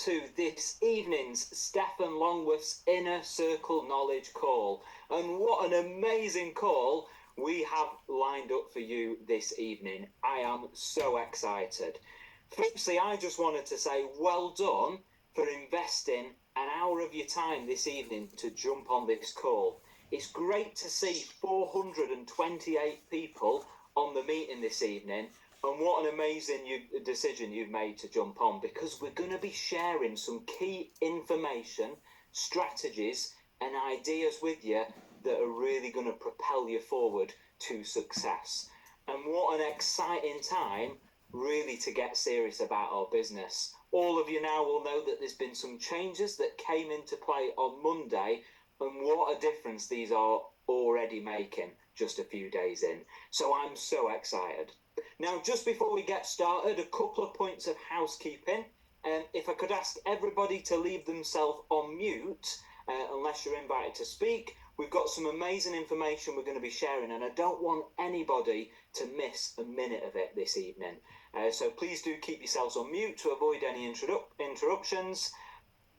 to this evening's Stefan Longworth's Inner Circle Knowledge Call. And what an amazing call we have lined up for you this evening. I am so excited. Firstly, I just wanted to say well done for investing an hour of your time this evening to jump on this call. It's great to see 428 people on the meeting this evening, and what an amazing decision you've made to jump on, because we're going to be sharing some key information, strategies and ideas with you that are really going to propel you forward to success. And what an exciting time really to get serious about our business. All of you now will know that there's been some changes that came into play on Monday, and what a difference these are already making just a few days in. So I'm so excited. Now, just before we get started, a couple of points of housekeeping. If I could ask everybody to leave themselves on mute, unless you're invited to speak. We've got some amazing information we're going to be sharing, and I don't want anybody to miss a minute of it this evening. So please do keep yourselves on mute to avoid any interruptions.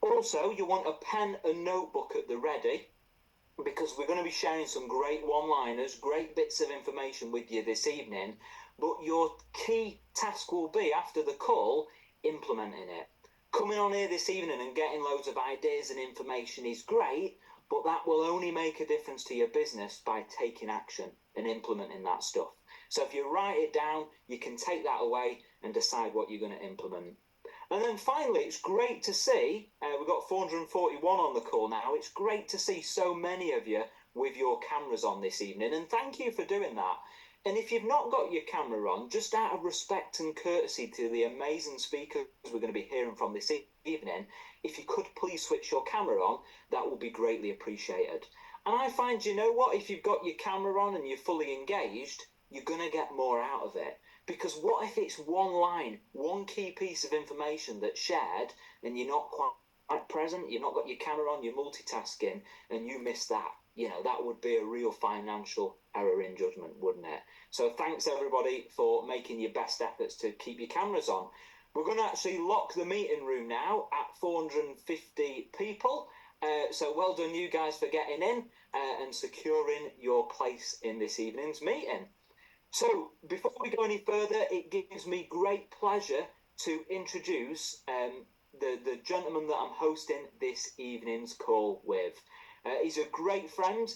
Also, you want a pen and notebook at the ready, because we're going to be sharing some great one-liners, great bits of information with you this evening. But your key task will be, after the call, implementing it. Coming on here this evening and getting loads of ideas and information is great, but that will only make a difference to your business by taking action and implementing that stuff. So if you write it down, you can take that away and decide what you're going to implement. And then finally, it's great to see, we've got 441 on the call now, it's great to see so many of you with your cameras on this evening, and thank you for doing that. And if you've not got your camera on, just out of respect and courtesy to the amazing speakers we're going to be hearing from this evening, if you could please switch your camera on, that would be greatly appreciated. And I find, you know what, if you've got your camera on and you're fully engaged, you're going to get more out of it. Because what if it's one line, one key piece of information that's shared, and you're not quite present, you've not got your camera on, you're multitasking, and you miss that? You know, that would be a real financial error in judgment, wouldn't it? So thanks everybody for making your best efforts to keep your cameras on. We're going to actually lock the meeting room now at 450 people. So well done you guys for getting in and securing your place in this evening's meeting. So before we go any further, it gives me great pleasure to introduce the gentleman that I'm hosting this evening's call with. He's a great friend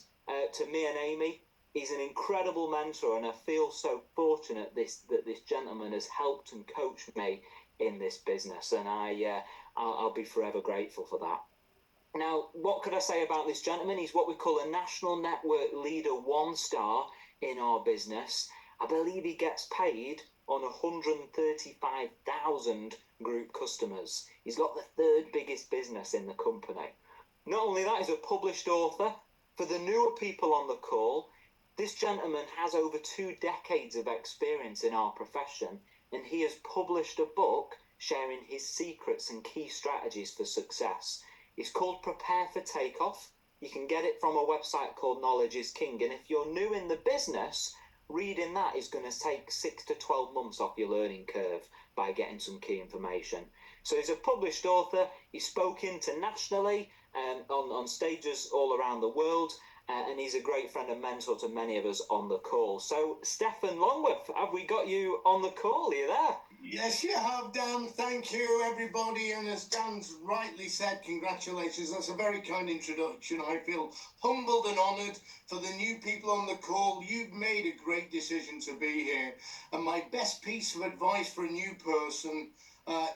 to me and Amy. He's an incredible mentor, and I feel so fortunate that this gentleman has helped and coached me in this business, and I'll be forever grateful for that. Now, what could I say about this gentleman? He's what we call a National Network Leader 1-star in our business. I believe he gets paid on 135,000 group customers. He's got the third biggest business in the company. Not only that, he's a published author. For the newer people on the call, this gentleman has over 2 decades of experience in our profession, and he has published a book sharing his secrets and key strategies for success. It's called Prepare for Takeoff. You can get it from a website called Knowledge is King, and if you're new in the business, reading that is going to take 6 to 12 months off your learning curve by getting some key information. So he's a published author. He spoke internationally on stages all around the world, and he's a great friend and mentor to many of us on the call. So, Stefan Longworth, have we got you on the call? Are you there? Yes, you have, Dan. Thank you, everybody. And as Dan's rightly said, congratulations. That's a very kind introduction. I feel humbled and honoured. For the new people on the call, you've made a great decision to be here. And my best piece of advice for a new person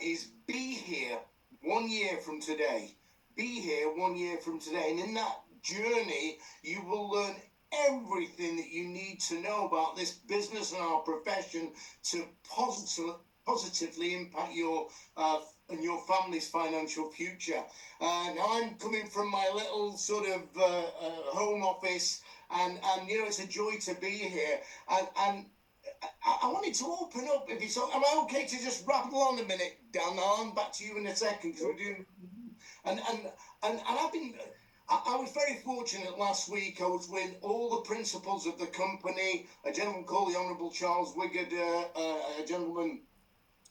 is be here 1 year from today. Be here 1 year from today. And in that journey, you will learn everything that you need to know about this business and our profession to positively impact your and your family's financial future. Now I'm coming from my little sort of home office, and you know, it's a joy to be here. And I wanted to open up. If it's, am I okay to just rattle on a minute, Dan? I'll back to you in a second because we're doing. And I've been. I was very fortunate last week. I was with all the principals of the company, a gentleman called the Honourable Charles Wiggard, a gentleman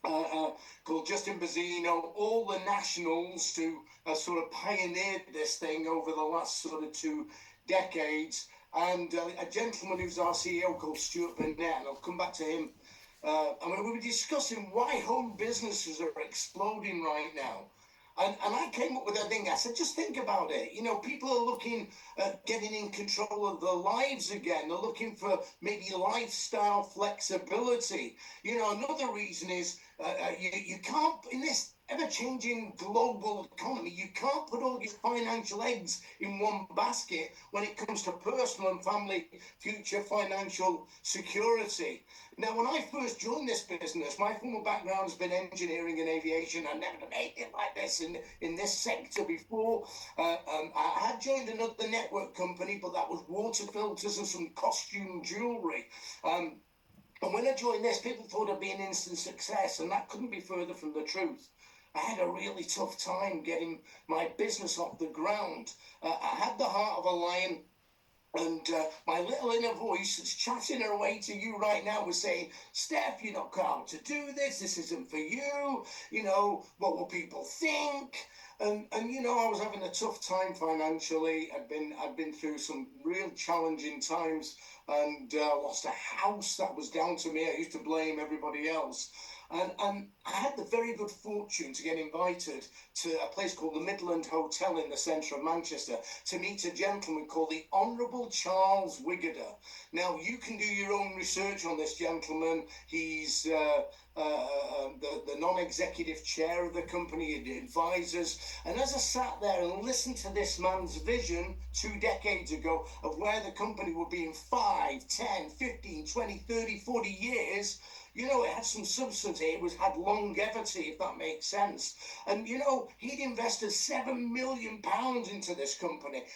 called Justin Bazzino, all the nationals who sort of pioneered this thing over the last sort of 2 decades, and a gentleman who's our CEO called Stuart Burnett, and I'll come back to him. We were discussing why home businesses are exploding right now. And I came up with a thing. I said, just think about it. You know, people are looking at getting in control of their lives again. They're looking for maybe lifestyle flexibility. You know, another reason is you can't, in this ever-changing global economy, you can't put all your financial eggs in one basket when it comes to personal and family future financial security. Now, when I first joined this business, my former background has been engineering and aviation. I've never done anything like this in this sector before. I had joined another network company, but that was water filters and some costume jewelry. And when I joined this, people thought I'd be an instant success, and that couldn't be further from the truth. I had a really tough time getting my business off the ground. I had the heart of a lion, and my little inner voice that's chatting her way to you right now was saying, Steph, you're not called to do this. This isn't for you. You know, what will people think? And you know, I was having a tough time financially. I'd been through some real challenging times, and lost a house that was down to me. I used to blame everybody else. And I had the very good fortune to get invited to a place called the Midland Hotel in the centre of Manchester to meet a gentleman called the Honourable Charles Wiggoder. Now, you can do your own research on this gentleman. He's the non-executive chair of the company, he advisors. And as I sat there and listened to this man's vision 2 decades ago of where the company would be in 5, 10, 15, 20, 30, 40 years, you know, it had some substance. It had longevity, if that makes sense. And, you know, he'd invested £7 million into this company.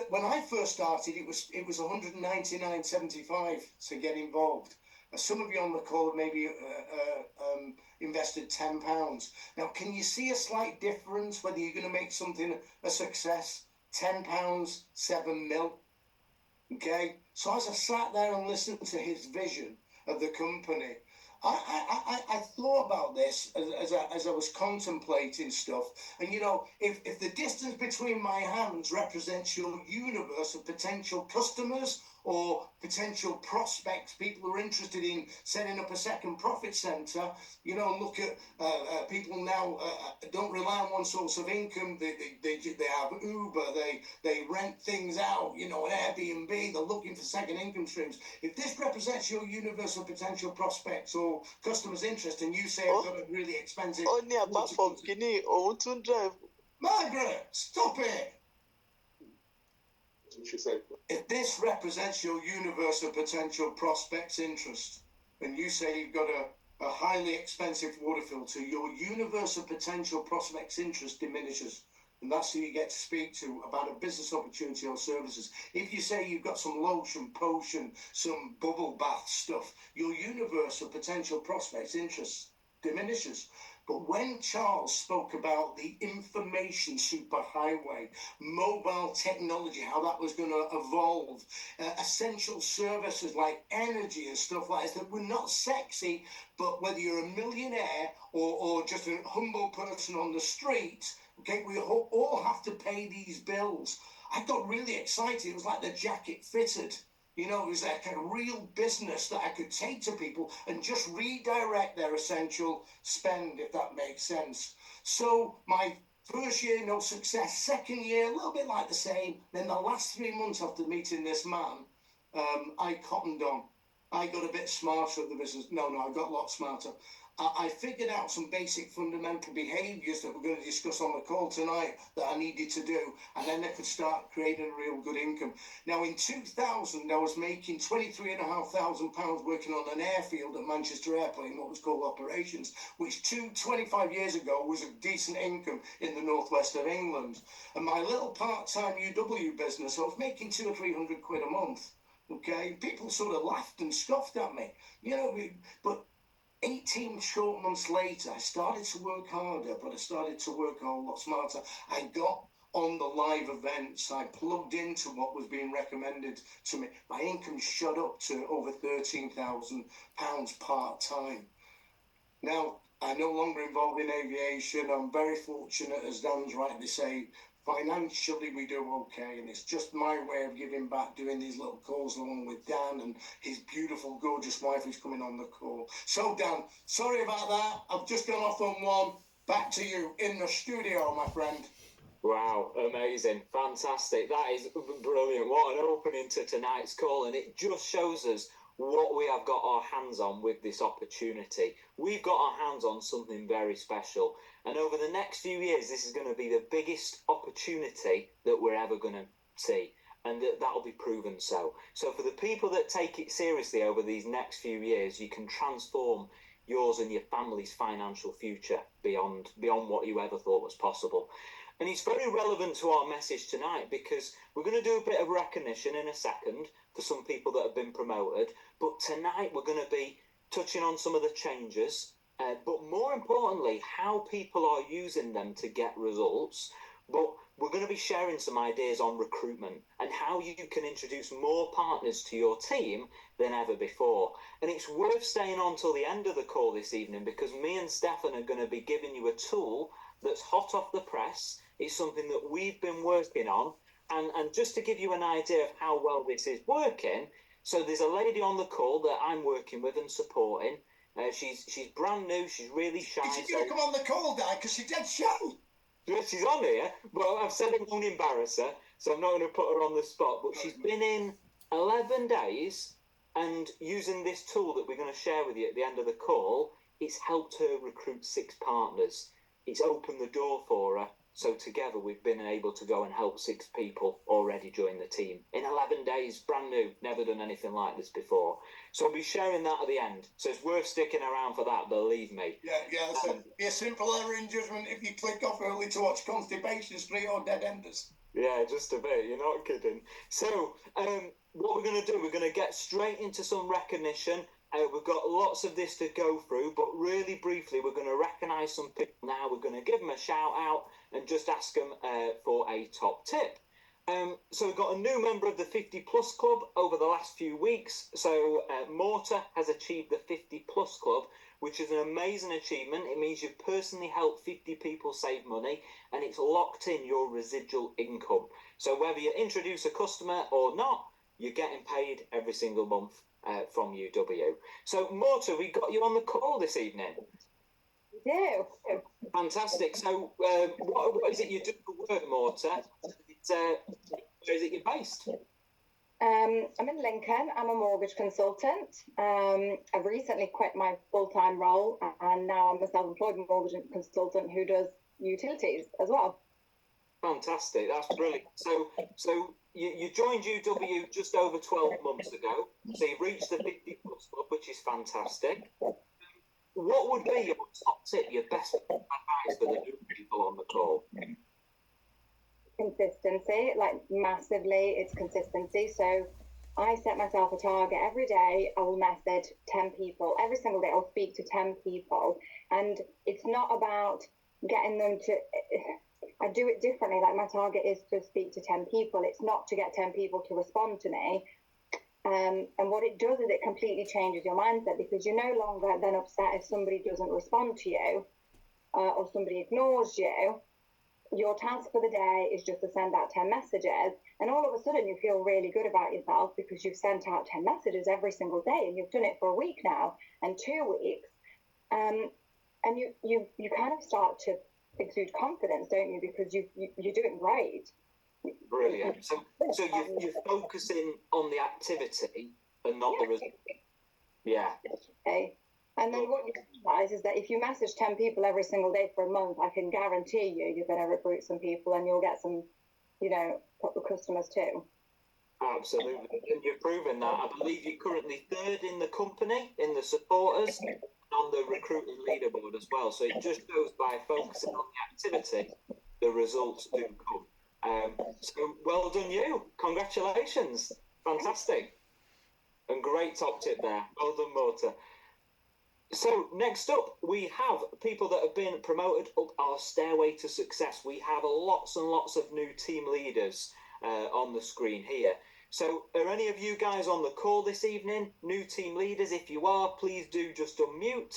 When I first started, it was 199.75 to get involved. Some of you on the call have maybe invested £10. Now, can you see a slight difference whether you're going to make something a success? £10, 7 mil. Okay? So as I sat there and listened to his vision of the company, I thought about this as I was contemplating stuff. And, you know, if the distance between my hands represents your universe of potential customers or potential prospects, people who are interested in setting up a second profit centre, you know, look at people now don't rely on one source of income. They have Uber, they rent things out, you know, an Airbnb, they're looking for second income streams. If this represents your universe of potential prospects or customers' interest, and you say I've got a really expensive... Only apart from Guinea, or to drive. Margaret, stop it! She said, if this represents your universe of potential prospects' interest, and you say you've got a highly expensive water filter, your universe of potential prospects' interest diminishes. And that's who you get to speak to about a business opportunity or services. If you say you've got some lotion, potion, some bubble bath stuff, your universe of potential prospects' interests diminishes. But when Charles spoke about the information superhighway, mobile technology, how that was going to evolve, essential services like energy and stuff like that were not sexy, but whether you're a millionaire or just a humble person on the street, okay, we all have to pay these bills. I got really excited. It was like the jacket fitted. You know, it was like a real business that I could take to people and just redirect their essential spend, if that makes sense. So my first year, no success. Second year, a little bit like the same. Then the last 3 months after meeting this man, I cottoned on. I got a bit smarter at the business. No, I got a lot smarter. I figured out some basic fundamental behaviours that we're going to discuss on the call tonight that I needed to do, and then I could start creating a real good income. Now, in 2000, I was making £23,500 working on an airfield at Manchester Airport in what was called operations, which 25 years ago was a decent income in the northwest of England. And my little part-time UW business, I was making £200 or £300 a month. Okay, people sort of laughed and scoffed at me, you know, but 18 short months later, I started to work harder, but I started to work a whole lot smarter. I got on the live events. I plugged into what was being recommended to me. My income shot up to over £13,000 part-time. Now, I'm no longer involved in aviation. I'm very fortunate, as Dan's rightly say, financially we do okay, and it's just my way of giving back, doing these little calls along with Dan and his beautiful, gorgeous wife who's coming on the call. So Dan, sorry about that. I've just gone off on one. Back to you in the studio, my friend. Wow, amazing, fantastic. That is brilliant. What an opening to tonight's call, and it just shows us what we have got our hands on with this opportunity. We've got our hands on something very special, and over the next few years, this is going to be the biggest opportunity that we're ever going to see, and that'll be proven so. So for the people that take it seriously over these next few years, you can transform yours and your family's financial future beyond what you ever thought was possible. And it's very relevant to our message tonight because we're going to do a bit of recognition in a second for some people that have been promoted. But tonight we're going to be touching on some of the changes, but more importantly, how people are using them to get results. But we're going to be sharing some ideas on recruitment and how you can introduce more partners to your team than ever before. And it's worth staying on till the end of the call this evening because me and Stefan are going to be giving you a tool that's hot off the press. It's something that we've been working on. And just to give you an idea of how well this is working, so there's a lady on the call that I'm working with and supporting. She's brand new. She's really shy. She's going to come on the call, Dan, because she's dead shy. She's on here, but I've said I won't embarrass her, so I'm not going to put her on the spot. But she's been in 11 days, and using this tool that we're going to share with you at the end of the call, it's helped her recruit 6 partners. It's opened the door for her. So together we've been able to go and help 6 people already join the team. In 11 days, brand new, never done anything like this before. So I'll be sharing that at the end. So it's worth sticking around for that, believe me. Yeah, so be a simple error in judgment if you click off early to watch Constipation Street or Dead Enders. Yeah, just a bit, you're not kidding. So what we're going to do, we're going to get straight into some recognition. We've got lots of this to go through, but really briefly, we're going to recognise some people now. We're going to give them a shout out and just ask them for a top tip. So we've got a new member of the 50 Plus Club over the last few weeks. So Mortar has achieved the 50 Plus Club, which is an amazing achievement. It means you've personally helped 50 people save money and it's locked in your residual income. So whether you introduce a customer or not, you're getting paid every single month from UW. So Mortar, we got you on the call this evening. We do. Fantastic. So what is it you do for work, Mortar? Where is it you're based? I'm in Lincoln. I'm a mortgage consultant. I've recently quit my full-time role and now I'm a self-employed mortgage consultant who does utilities as well. Fantastic. That's brilliant. So you joined UW just over 12 months ago. So you've reached the 50 Plus Club, which is fantastic. What would be your top tip, your best advice for the new people on the call? Consistency, like massively, it's consistency. So I set myself a target every day. I will message 10 people. Every single day I'll speak to 10 people. And it's not about getting them to... I do it differently. Like my target is to speak to 10 people. It's not to get 10 people to respond to me. And what it does is it completely changes your mindset because you're no longer then upset if somebody doesn't respond to you or somebody ignores you. Your task for the day is just to send out 10 messages. And all of a sudden you feel really good about yourself because you've sent out 10 messages every single day and you've done it for a week now and 2 weeks. And you kind of start to exude confidence, don't you? Because you're doing great. Brilliant. So you're focusing on the activity and not the result. Yeah. Okay. And then what you realize is that if you message 10 people every single day for a month, I can guarantee you're going to recruit some people and you'll get some, customers too. Absolutely. And you're proving that. I believe you're currently 3rd in the company, in the supporters, and on the recruiting leaderboard as well. So it just goes by focusing on the activity, the results do come. So well done you. Congratulations. Fantastic. And great top tip there. Well done, Mortar. So next up, we have people that have been promoted up our stairway to success. We have lots and lots of new team leaders on the screen here. So are any of you guys on the call this evening? New team leaders? If you are, please do just unmute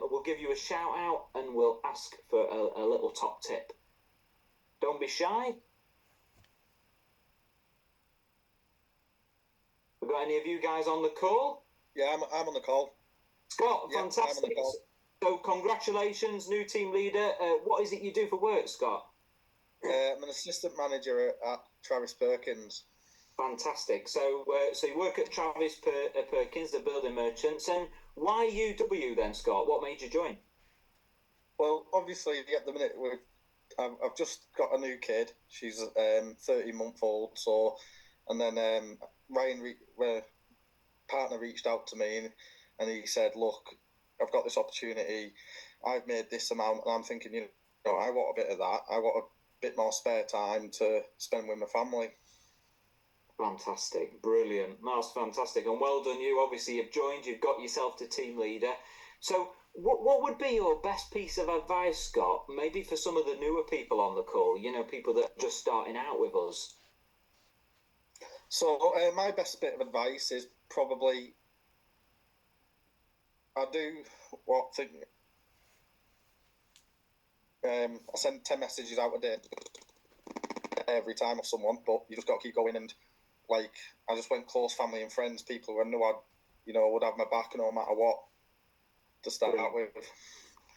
we'll give you a shout out and we'll ask for a little top tip. Don't be shy. We got any of you guys on the call? Yeah, I'm on the call. Scott, Yeah, fantastic. I'm on the call. So congratulations, new team leader. What is it you do for work, Scott? I'm an assistant manager at Travis Perkins. Fantastic. So you work at Travis Perkins, the building merchants, and why UW then, Scott? What made you join? Well, obviously, at the minute, I've just got a new kid. She's 30-month-old. So, and then Ryan, partner, reached out to me and he said, "Look, I've got this opportunity. I've made this amount, and I'm thinking, I want a bit of that. I want a bit more spare time to spend with my family." Fantastic, brilliant. That's fantastic, and well done you. Obviously, you've joined. You've got yourself to team leader. So, what would be your best piece of advice, Scott? Maybe for some of the newer people on the call. People that are just starting out with us. So, my best bit of advice is probably I send 10 messages out a day every time of someone, but you just got to keep going. And I just went close family and friends, people who I knew would have my back no matter what to start out with.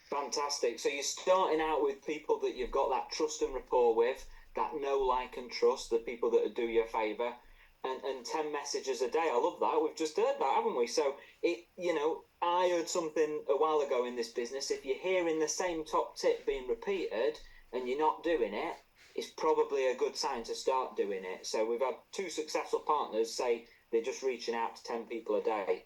Fantastic. So you're starting out with people that you've got that trust and rapport with, that know, like, and trust, the people that do you a favour, and 10 messages a day. I love that. We've just heard that, haven't we? So I heard something a while ago in this business. If you're hearing the same top tip being repeated and you're not doing it, it's probably a good sign to start doing it. So we've had 2 successful partners say they're just reaching out to 10 people a day.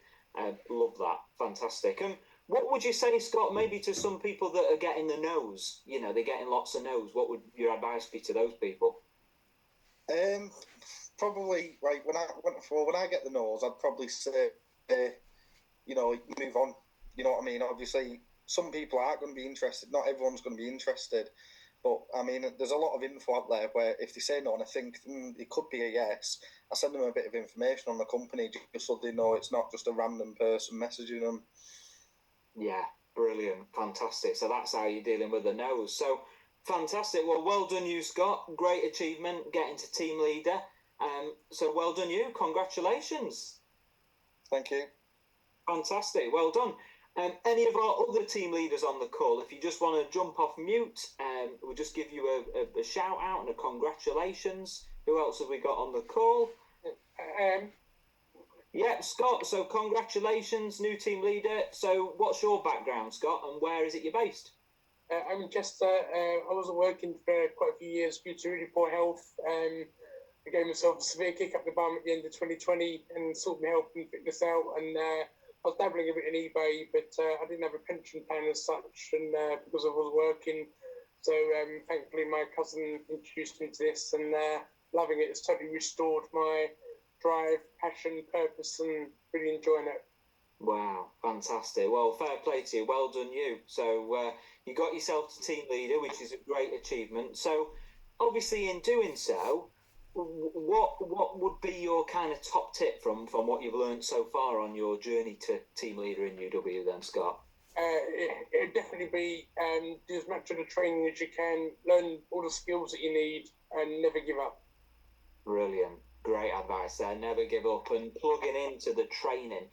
Love that. Fantastic. What would you say, Scott, maybe to some people that are getting the no's? They're getting lots of no's. What would your advice be to those people? Probably when I get the no's, I'd probably say, move on. You know what I mean? Obviously, some people aren't going to be interested. Not everyone's going to be interested. But, I mean, there's a lot of info out there where if they say no and I think it could be a yes, I send them a bit of information on the company just so they know it's not just a random person messaging them. Yeah, brilliant. Fantastic. So that's how you're dealing with the no's. So, fantastic. Well done you, Scott. Great achievement getting to team leader. So well done you. Congratulations. Thank you. Fantastic. Well done. Any of our other team leaders on the call, if you just want to jump off mute, we'll just give you a shout out and a congratulations. Who else have we got on the call? Yeah, Scott. So congratulations, new team leader. So what's your background, Scott, and where is it you're based? I'm in Chester. I wasn't working for quite a few years due to really poor health. I gave myself a severe kick up the bum at the end of 2020 and sorted my health and fitness out. And I was dabbling a bit in eBay, but I didn't have a pension plan as such, and because I was working. So thankfully, my cousin introduced me to this, and loving it. It's totally restored my drive, passion, purpose, and really enjoying it. Wow, fantastic. Well, fair play to you. Well done you. So you got yourself to team leader, which is a great achievement. So obviously in doing so, what would be your kind of top tip from what you've learned so far on your journey to team leader in UW then, Scott? It'd definitely be do as much of the training as you can, learn all the skills that you need, and never give up. Brilliant. Great advice there. Never give up, and plugging into the training.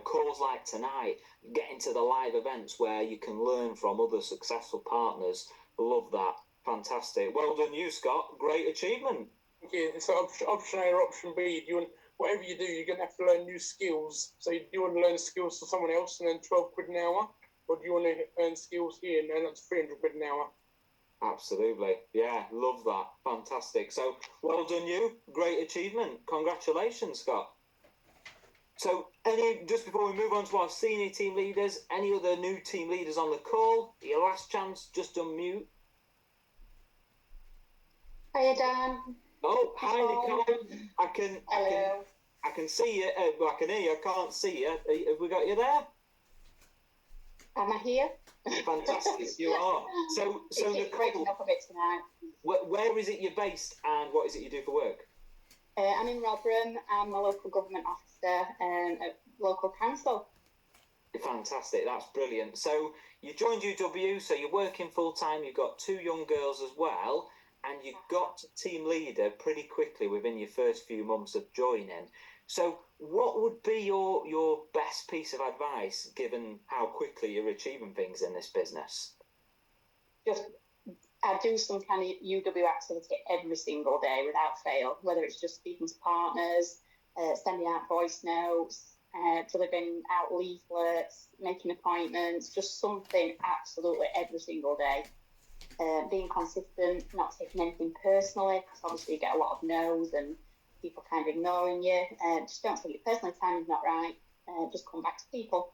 Calls like tonight, getting to the live events where you can learn from other successful partners. Love that. Fantastic. Well done you, Scott. Great achievement. Thank you. So option A or option B, whatever you do, you're going to have to learn new skills. So do you want to learn skills for someone else and then 12 quid an hour? Or do you want to earn skills here and earn up to 300 quid an hour? Absolutely. Yeah, love that. Fantastic. So, well done you. Great achievement. Congratulations, Scott. So, just before we move on to our senior team leaders, any other new team leaders on the call? Your last chance, just unmute. Hiya, Dan. Oh, hi, Nicole. Hello. I can see you. I can hear you. I can't see you. Have we got you there? Am I here? Fantastic, you are. So Nicole, breaking up a bit tonight. Where is it you're based, and what is it you do for work? I'm in Rotherham. I'm a local government officer at local council. Fantastic, that's brilliant. So you joined UW, so you're working full time, you've got 2 young girls as well, and you got team leader pretty quickly within your first few months of joining. So what would be your best piece of advice given how quickly you're achieving things in this business? Just I do some kind of UW activity every single day without fail, whether it's just speaking to partners, sending out voice notes, delivering out leaflets, making appointments, just something absolutely every single day. Being consistent, not taking anything personally, because obviously you get a lot of no's and people kind of ignoring you. Just don't take it personally, timing's not right. Just come back to people.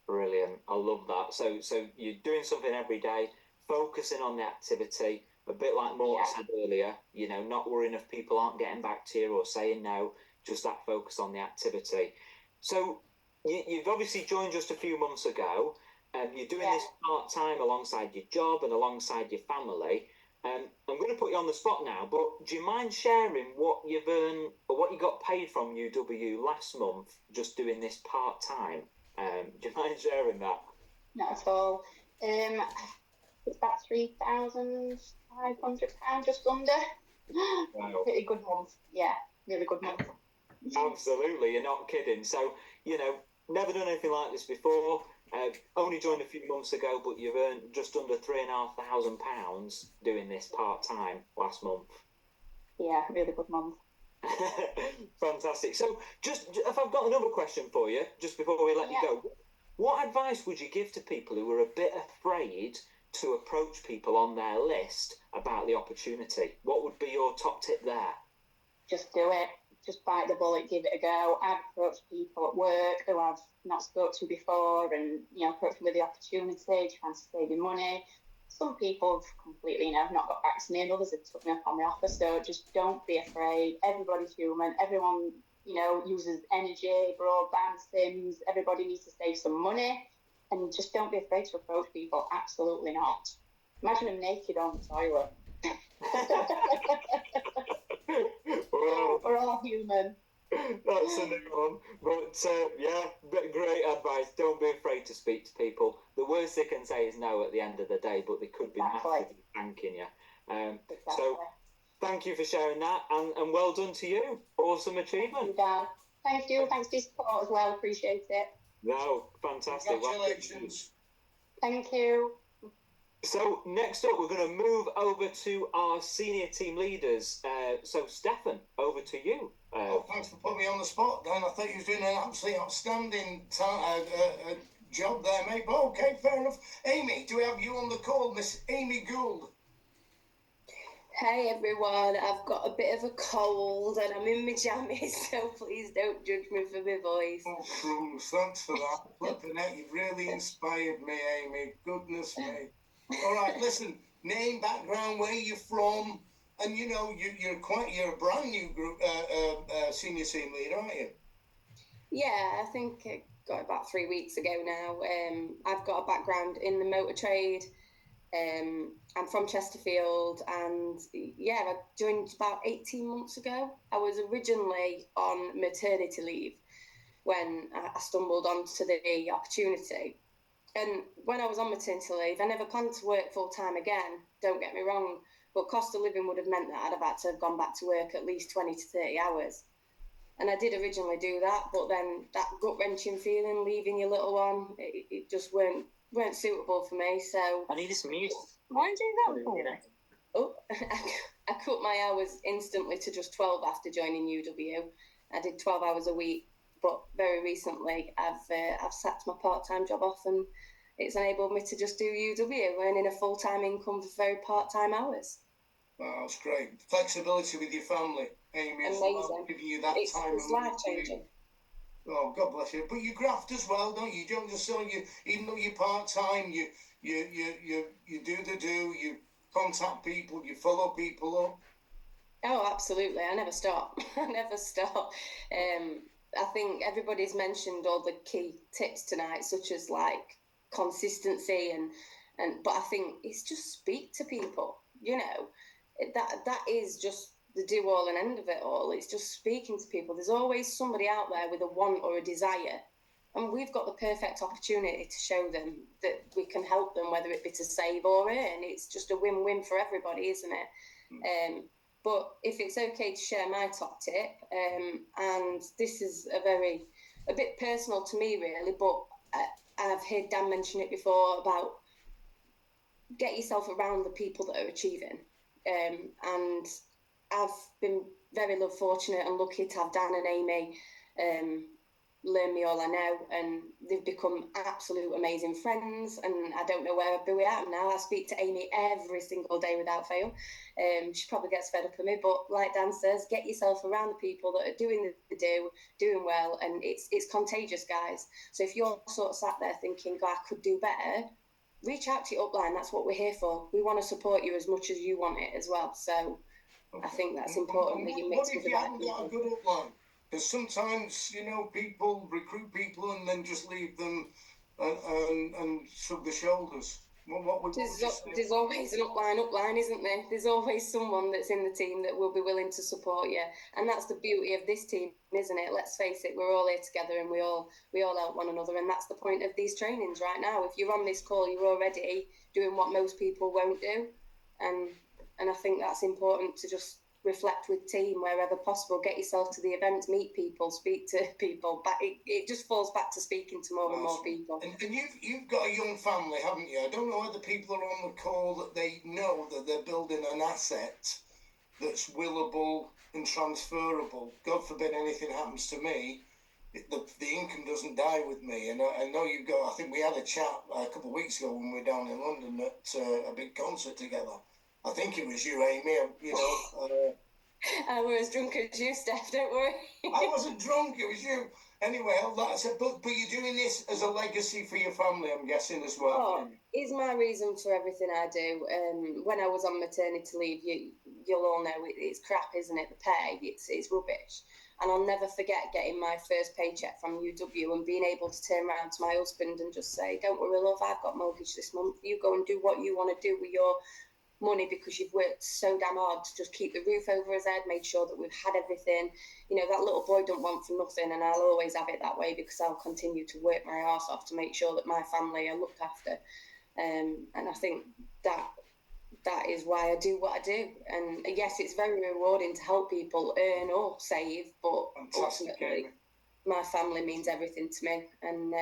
Brilliant, I love that. So you're doing something every day, focusing on the activity, a bit like Morton said earlier, you know, not worrying if people aren't getting back to you or saying no, just that focus on the activity. So you've obviously joined just a few months ago, and you're doing this part-time alongside your job and alongside your family. I'm going to put you on the spot now, but do you mind sharing what you've earned or what you got paid from UW last month just doing this part-time? Do you mind sharing that? Not at all. It's about £3,500, just under. Wow. Pretty good month. Yeah, really good month. Absolutely, you're not kidding. So, you know, never done anything like this before. Only joined a few months ago, but you've earned just under £3,500 doing this part-time last month. Yeah, really good month. Fantastic. So, just if I've got another question for you, just before we let you go, what advice would you give to people who are a bit afraid to approach people on their list about the opportunity? What would be your top tip there? Just do it. Just bite the bullet, give it a go. I've approached people at work who I've not spoke to before, and approached them with the opportunity, trying to save you money. Some people have completely, not got back to me, and others have took me up on the offer. So just don't be afraid. Everybody's human. Everyone, uses energy, broadband, Sims. Everybody needs to save some money, and just don't be afraid to approach people. Absolutely not. Imagine them naked on the toilet. Well, we're all human. That's a new one. But great advice. Don't be afraid to speak to people. The worst they can say is no at the end of the day, but they could be massively thanking you. So thank you for sharing that, and well done to you. Awesome achievement. Thank you, Dan. Thank you. Thanks for your support as well. Appreciate it. No, fantastic. Congratulations. Thank you. So next up, we're going to move over to our senior team leaders. So Stefan, over to you. Thanks for putting me on the spot, Dan. I thought you were doing an absolutely outstanding job there, mate. But okay, fair enough. Amy, do we have you on the call, Miss Amy Gould? Hey everyone, I've got a bit of a cold and I'm in my jammies, so please don't judge me for my voice. Oh, cruise. Thanks for that. Flipping out, you've really inspired me, Amy. Goodness me. All right, listen, name, background, where you're from, and you're a brand new group senior team leader, aren't you? Yeah, I think I got it about 3 weeks ago now. I've got a background in the motor trade. I'm from Chesterfield, and I joined about 18 months ago. I was originally on maternity leave when I stumbled onto the opportunity. And when I was on maternity leave, I never planned to work full time again, don't get me wrong, but cost of living would have meant that I'd have had to have gone back to work at least 20 to 30 hours. And I did originally do that, but then that gut-wrenching feeling, leaving your little one, it just weren't suitable for me. So I need some music. Why did you do that for? Oh, I cut my hours instantly to just 12 after joining UW. I did 12 hours a week, but very recently I've sacked my part-time job off, and it's enabled me to just do UW, earning a full-time income for very part-time hours. Wow, that's great. Flexibility with your family, Amy, as well, giving you that time. It's life-changing. Oh, God bless you. But you graft as well, don't you? You don't just even though you're part-time, you you contact people, you follow people up. Oh, absolutely. I never stop. I never stop. I think everybody's mentioned all the key tips tonight, such as like consistency but I think it's just speak to people, that is just the do all and end of it all. It's just speaking to people. There's always somebody out there with a want or a desire, And we've got the perfect opportunity to show them that we can help them, whether it be to save or earn. It's just a win-win for everybody, isn't it? But if it's okay to share my top tip, and this is a bit personal to me, really, but I've heard Dan mention it before about get yourself around the people that are achieving. And I've been very fortunate and lucky to have Dan and Amy learn me all I know, and they've become absolute amazing friends, and I don't know where I'd be without them now. I speak to Amy every single day without fail. She probably gets fed up of me, but like Dan says, get yourself around the people that are doing doing well, and it's contagious, guys. So if you're sort of sat there thinking, God, I could do better, reach out to your upline. That's what we're here for. We want to support you as much as you want it as well. So I think that's important that you mix with the right people. What if you haven't got a good upline? Because sometimes, people recruit people and then just leave them and shrug their shoulders. There's always an upline, isn't there? There's always someone that's in the team that will be willing to support you, and that's the beauty of this team, isn't it? Let's face it, we're all here together, and we all help one another, and that's the point of these trainings right now. If you're on this call, you're already doing what most people won't do, and I think that's important to just reflect with team wherever possible. Get yourself to the events, meet people, speak to people. But it just falls back to speaking to more and more people. And you've got a young family, haven't you? I don't know whether people are on the call that they know that they're building an asset that's willable and transferable. God forbid anything happens to me, the income doesn't die with me. And I know you've got, I think we had a chat a couple of weeks ago when we were down in London at a big concert together. I think it was you, Amy, I was as drunk as you, Steph, don't worry. I wasn't drunk, it was you. Anyway, like I said, but you're doing this as a legacy for your family, I'm guessing, as well. Oh, it's my reason for everything I do. When I was on maternity leave, you'll all know it's crap, isn't it? The pay, it's rubbish. And I'll never forget getting my first paycheck from UW and being able to turn around to my husband and just say, don't worry, love, I've got mortgage this month. You go and do what you want to do with your money, because you've worked so damn hard to just keep the roof over his head, made sure that we've had everything. That little boy don't want for nothing, and I'll always have it that way, because I'll continue to work my arse off to make sure that my family are looked after. And I think that is why I do what I do. And yes, it's very rewarding to help people earn or save, but ultimately my family means everything to me, and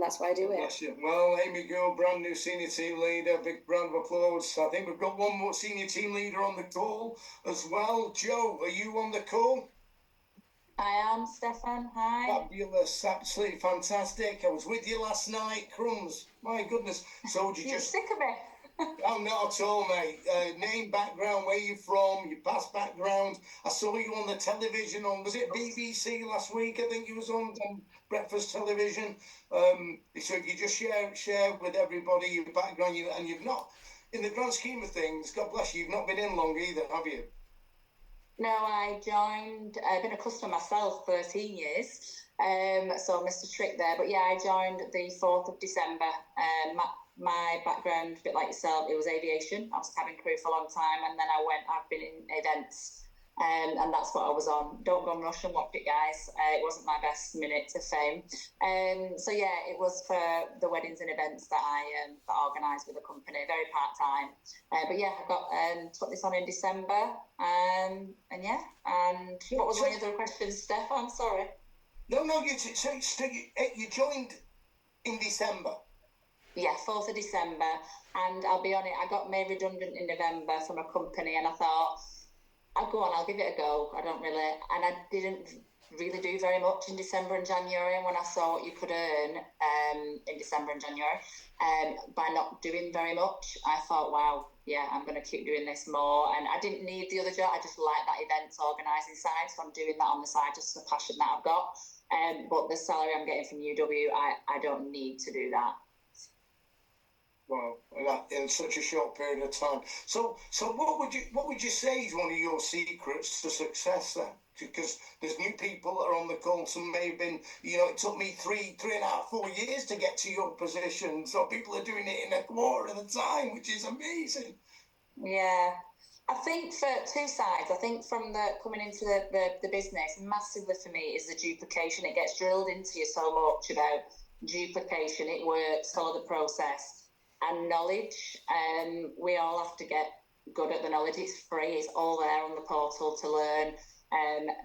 that's why I do it. Bless you. Well, Amy Gill, brand new senior team leader, big round of applause. I think we've got one more senior team leader on the call as well. Joe, are you on the call? I am, Stefan. Hi. Fabulous, absolutely fantastic. I was with you last night. Crumbs, my goodness. So would you You're just... sick of me. Oh, not at all, mate. Name, background, where you from, your past background. I saw you on the television was it BBC last week? I think you was on breakfast television. So if you just share with everybody your background, and you've not, in the grand scheme of things, God bless you, you've not been in long either, have you? No, I've been a customer myself 13 years. So I missed a trick there. But yeah, I joined the 4th of December. My background, a bit like yourself, it was aviation. I was cabin crew for a long time, and then I've been in events, and that's what I was on. Don't go and rush and watch it, guys. It wasn't my best minute of fame. So yeah, it was for the weddings and events that I organised with the company, very part-time. But yeah, I got put this on in December, and yeah. And what was the other question, Steph? I'm sorry. No, you joined in December. Yeah, 4th of December, and I'll be honest, I got made redundant in November from a company, and I thought, I'll give it a go. I didn't really do very much in December and January. When I saw what you could earn in December and January by not doing very much, I thought, wow, yeah, I'm going to keep doing this more. And I didn't need the other job. I just like that events organising side, so I'm doing that on the side, just the passion that I've got. But the salary I'm getting from UW, I don't need to do that. Wow, in such a short period of time. So what would you say is one of your secrets to success then? Because there's new people that are on the call. Some may have been, it took me 3.5, 4 years to get to your position. So people are doing it in a quarter of the time, which is amazing. Yeah. I think for two sides. I think from the coming into the business, massively for me is the duplication. It gets drilled into you so much about duplication. It works, follow the process, and knowledge. We all have to get good at the knowledge. It's free. It's all there on the portal to learn.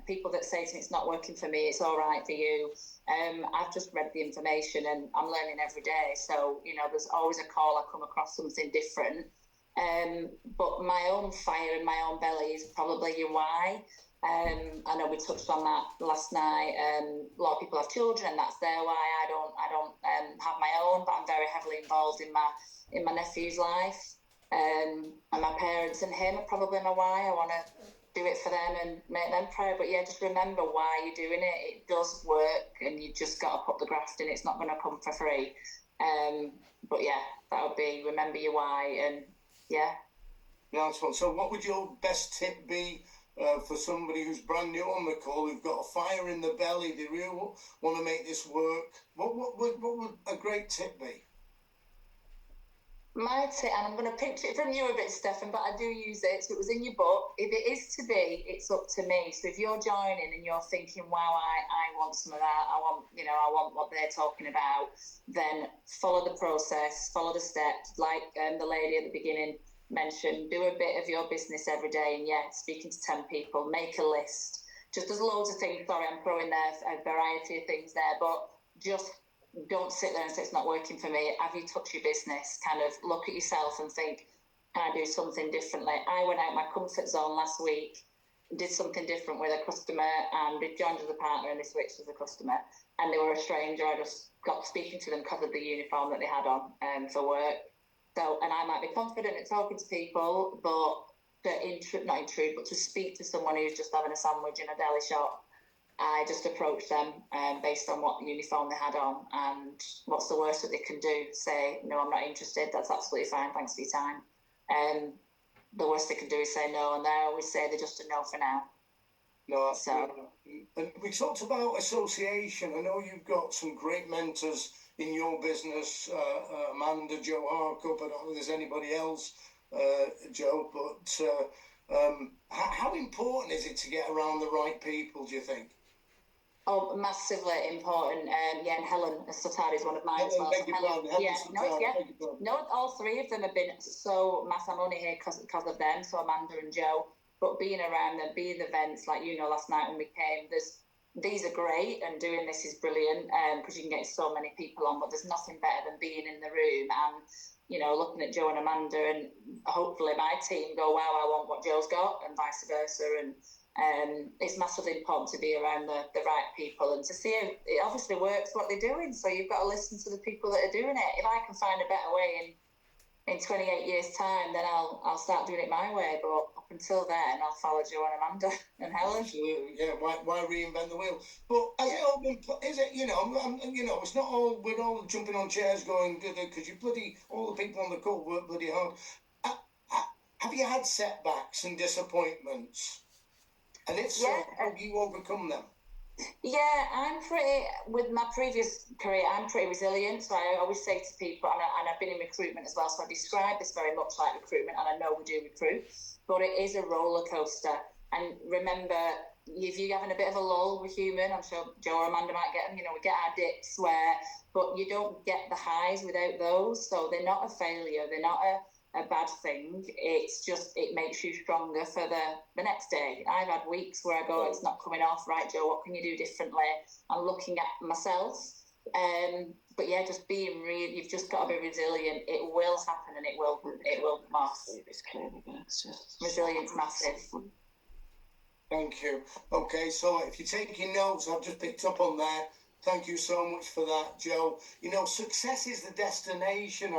People that say to me it's not working for me, it's all right for you. I've just read the information and I'm learning every day. So, you know, there's always a call. I come across something different. But my own fire in my own belly is probably your why. I know we touched on that last night. A lot of people have children, and that's their why. I don't have my own, but I'm very heavily involved in my nephew's life. And my parents and him are probably my why. I want to do it for them and make them proud. But yeah, just remember why you're doing it. It does work, and you just got to put the graft in. It's not going to come for free. But yeah, that would be remember your why, and yeah. Nice one. So, what would your best tip be for somebody who's brand new on the call, who've got a fire in the belly, they really want to make this work? What would a great tip be? My tip, and I'm going to pinch it from you a bit, Stefan, but I do use it. So it was in your book. If it is to be, it's up to me. So if you're joining and you're thinking, wow, I want some of that, I want what they're talking about, then follow the process, follow the steps. Like the lady at the beginning mentioned, do a bit of your business every day, and speaking to 10 people, make a list. Just there's loads of things. Sorry, I'm throwing there a variety of things there, but just don't sit there and say it's not working for me. Have you touched your business? Kind of look at yourself and think, can I do something differently? I went out my comfort zone last week, did something different with a customer, and they joined as a partner and they switched as a customer, and they were a stranger. I just got speaking to them because of the uniform that they had on for work. So, and I might be confident at talking to people, but not intrude, but to speak to someone who's just having a sandwich in a deli shop, I just approached them based on what uniform they had on and what's the worst that they can do. Say, no, I'm not interested. That's absolutely fine. Thanks for your time. The worst they can do is say no, and they always say they're just a no for now. No, so. And we talked about association. I know you've got some great mentors in your business, Amanda, Joe Harkup. I don't know if there's anybody else, Joe, but how important is it to get around the right people, do you think? Oh, massively important. And Helen Sotari is one of mine as well. No, all three of them have been so massive. I'm only here because of them, so Amanda and Joe. But being around them, being the events, like last night when we came, these are great, and doing this is brilliant because you can get so many people on. But there's nothing better than being in the room and looking at Joe and Amanda, and hopefully my team go, wow, I want what Joe's got, and vice versa. And it's massively important to be around the right people and to see how it obviously works what they're doing. So you've got to listen to the people that are doing it. If I can find a better way in 28 years' time, then I'll start doing it my way. But up until then, I'll follow Joe and Amanda and Helen. Absolutely, yeah. Why reinvent the wheel? But has it all been? Is it? It's not all. We're all jumping on chairs going because you all the people on the call work bloody hard. Have you had setbacks and disappointments? And if so, how do you overcome them? Yeah, with my previous career, I'm pretty resilient. So I always say to people, and I've been in recruitment as well, so I describe this very much like recruitment, and I know we do recruit, but it is a roller coaster. And remember, if you're having a bit of a lull, we're human. I'm sure Joe or Amanda might get them. We get our dips but you don't get the highs without those. So they're not a failure. They're not a bad thing. It's just, it makes you stronger for the next day. I've had weeks where I go, it's not coming off. Right, Joe, what can you do differently? I'm looking at myself. But yeah, just being real. You've just got to be resilient. It will happen, and it will come off. Resilience massive. Thank you. Okay, so if you're taking notes, I've just picked up on that. Thank you so much for that, Joe. Success is the destination,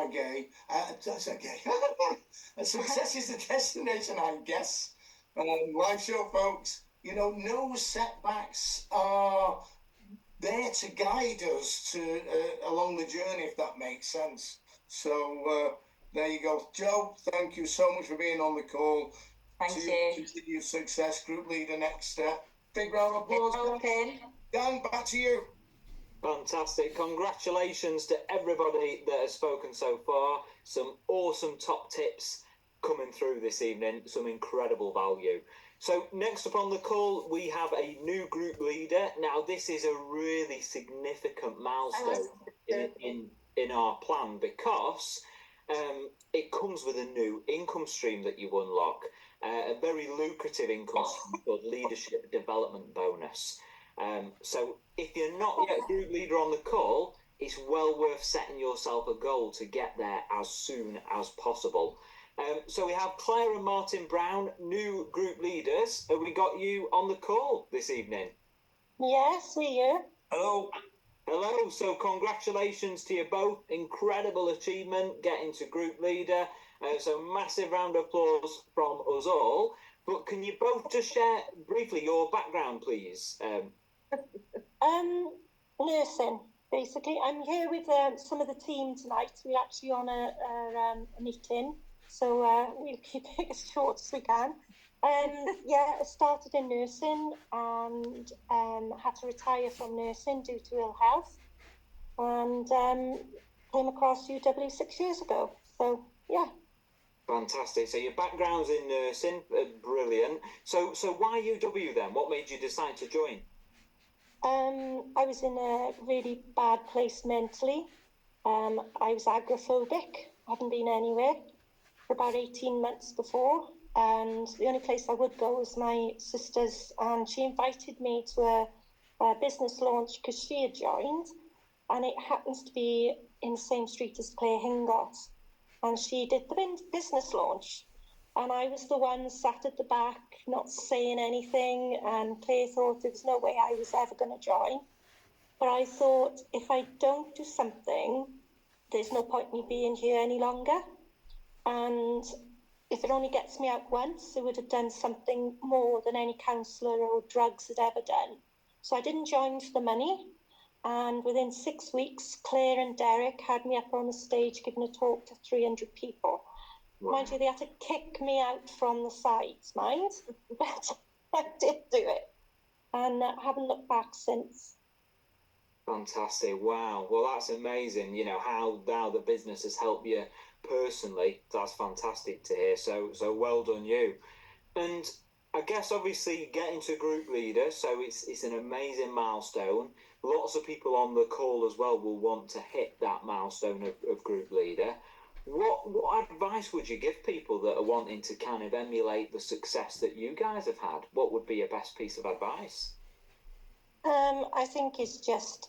Success is the destination, I guess. Live show, folks. No setbacks are there to guide us along the journey, if that makes sense. So there you go. Joe, thank you so much for being on the call. Thank you. Continued success, group leader next step. Big round of applause. Dan, back to you. Fantastic. Congratulations to everybody that has spoken so far. Some awesome top tips. coming through this evening. Some incredible value. So next up on the call, we have a new group leader. Now, this is a really significant milestone in our plan because it comes with a new income stream that you unlock, a very lucrative income stream called Leadership Development Bonus. So if you're not yet group leader on the call, it's well worth setting yourself a goal to get there as soon as possible. So we have Claire and Martin Brown, new group leaders. Have we got you on the call this evening? Yes, we are. Hello. Hello. So congratulations to you both. Incredible achievement getting to group leader. So massive round of applause from us all. But can you both just share briefly your background, please? Nursing, basically. I'm here with some of the team tonight. We're actually on a meeting, so we'll keep it as short as we can. I started in nursing and had to retire from nursing due to ill health, and came across UW 6 years ago. So, yeah. Fantastic. So your background's in nursing, brilliant. So why UW then? What made you decide to join? I was in a really bad place mentally. I was agoraphobic. I hadn't been anywhere for about 18 months before. And the only place I would go was my sister's. And she invited me to a business launch because she had joined. And it happens to be in the same street as Claire Hingot. And she did the business launch. And I was the one sat at the back, not saying anything. And Claire thought there was no way I was ever going to join. But I thought, if I don't do something, there's no point in me being here any longer. And if it only gets me out once, it would have done something more than any counsellor or drugs had ever done. So I didn't join for the money. And within 6 weeks, Claire and Derek had me up on the stage giving a talk to 300 people. Wow. Mind you, they had to kick me out from the sides, mind? But I did do it. And I haven't looked back since. Fantastic. Wow. Well, that's amazing. You know, how now the business has helped you personally. That's fantastic to hear. So well done you. And I guess obviously getting to group leader, so it's an amazing milestone. Lots of people on the call as well will want to hit that milestone of group leader. What advice would you give people that are wanting to kind of emulate the success that you guys have had? What would be your best piece of advice? I think it's just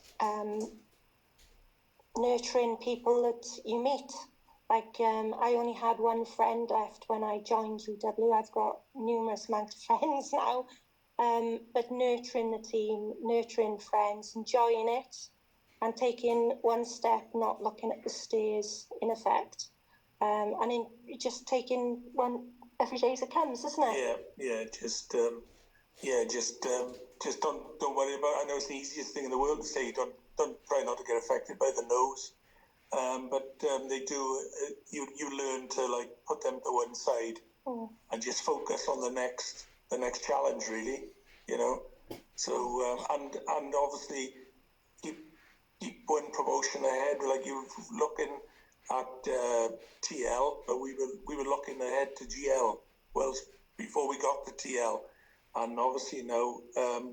nurturing people that you meet. Like, I only had one friend left when I joined UW. I've got numerous amount of friends now. But nurturing the team, nurturing friends, enjoying it, and taking one step, not looking at the stairs, in effect. And just taking one every day as it comes, isn't it? Yeah. Just don't worry about it. I know it's the easiest thing in the world to say. Don't try not to get affected by the no's. But they do. You learn to like put them to one side and just focus on the next challenge, really. You know. So and obviously keep one promotion ahead. Like you're looking at TL, but we were looking ahead to GL. Well, before we got to TL, and obviously now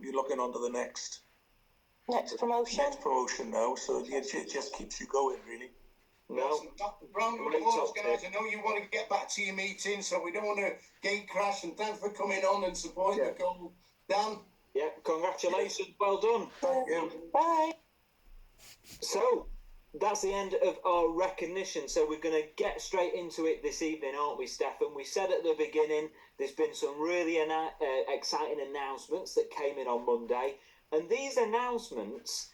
you're looking on to the next promotion now, so it just keeps you going, really. No. Round of applause, guys. I know you want to get back to your meeting, so we don't want to gate crash, and thanks for coming on and supporting the goal. Dan? Yeah, congratulations. Well done. Thank you. Bye. So, that's the end of our recognition. So we're going to get straight into it this evening, aren't we, Stefan? We said at the beginning there's been some really exciting announcements that came in on Monday. And these announcements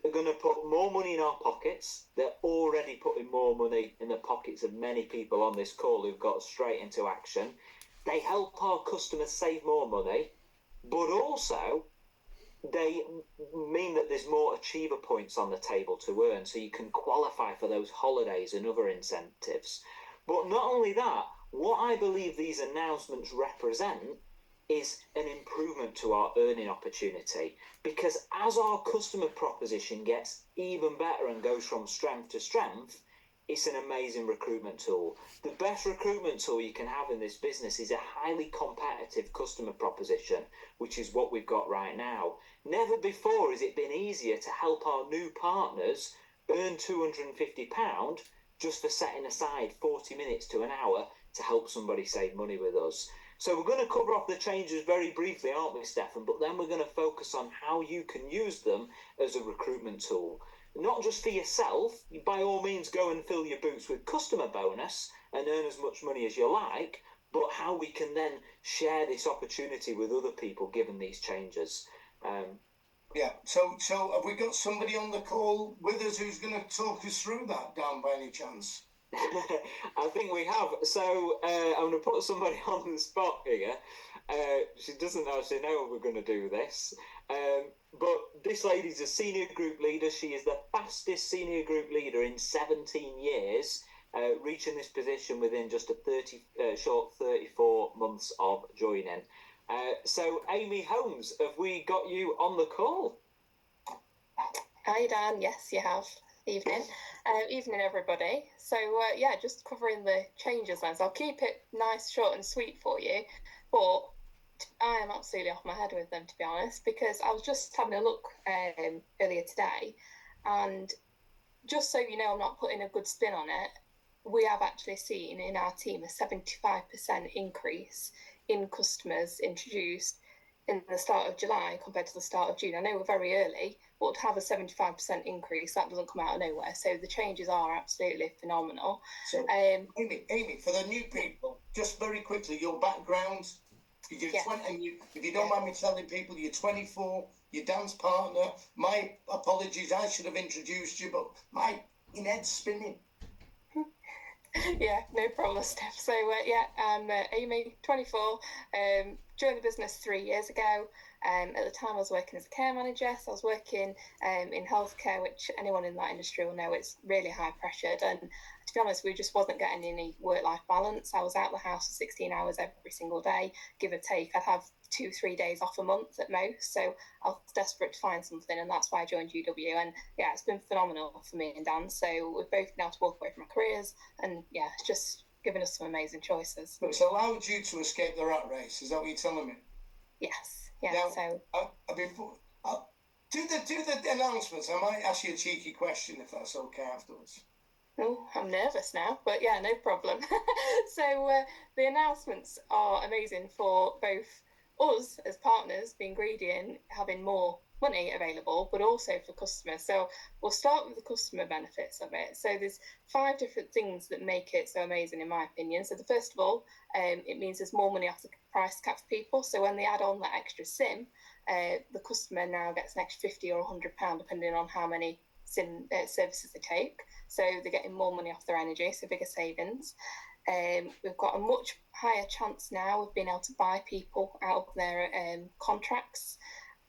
are going to put more money in our pockets. They're already putting more money in the pockets of many people on this call who've got straight into action. They help our customers save more money, but also they mean that there's more achiever points on the table to earn, so you can qualify for those holidays and other incentives. But not only that, what I believe these announcements represent is an improvement to our earning opportunity, because as our customer proposition gets even better and goes from strength to strength, it's an amazing recruitment tool. The best recruitment tool you can have in this business is a highly competitive customer proposition, which is what we've got right now. Never before has it been easier to help our new partners earn £250 just for setting aside 40 minutes to an hour to help somebody save money with us. So we're going to cover off the changes very briefly, aren't we, Stefan? But then we're going to focus on how you can use them as a recruitment tool. Not just for yourself, by all means go and fill your boots with customer bonus and earn as much money as you like, but how we can then share this opportunity with other people given these changes. Yeah, so have we got somebody on the call with us who's going to talk us through that, Dan, by any chance? I think we have. So I'm going to put somebody on the spot here. She doesn't actually know we're going to do this. But this lady's a senior group leader. She is the fastest senior group leader in 17 years, reaching this position within just a short 34 months of joining. So, Amy Holmes, have we got you on the call? Hi, Dan. Yes, you have. Evening. Evening, everybody. So, just covering the changes then. So I'll keep it nice, short and sweet for you. But I am absolutely off my head with them, to be honest, because I was just having a look earlier today, and just so you know I'm not putting a good spin on it, we have actually seen in our team a 75% increase in customers introduced in the start of July compared to the start of June. I know we're very early, but to have a 75% increase, that doesn't come out of nowhere. So the changes are absolutely phenomenal. So, Amy, for the new people, just very quickly, your background. You're 20, and if you don't mind me telling people, you're 24, your dance partner. My apologies, I should have introduced you, but my head's spinning. Yeah, no problem, Steph. So, I'm Amy, 24, joined the business 3 years ago. At the time, I was working as a care manager, so I was working in healthcare, which anyone in that industry will know it's really high pressured. And to be honest, we just wasn't getting any work-life balance. I was out the house for 16 hours every single day, give or take. I'd have 2-3 days off a month at most. So I was desperate to find something, and that's why I joined UW. And yeah, it's been phenomenal for me and Dan. So we've both been able to walk away from our careers, and yeah, it's just given us some amazing choices. But it's allowed you to escape the rat race. Is that what you're telling me? Yes. Yeah. Now, so before do the announcements. I might ask you a cheeky question if that's okay afterwards. Oh, I'm nervous now, but yeah, no problem. So the announcements are amazing for both us as partners being greedy and having more money available, but also for customers. So we'll start with the customer benefits of it. So there's 5 different things that make it so amazing, in my opinion. So the first of all, it means there's more money off the price cap for people. So when they add on that extra SIM, the customer now gets an extra £50 or £100 depending on how many SIM services they take. So they're getting more money off their energy, so bigger savings. We've got a much higher chance now of being able to buy people out of their contracts,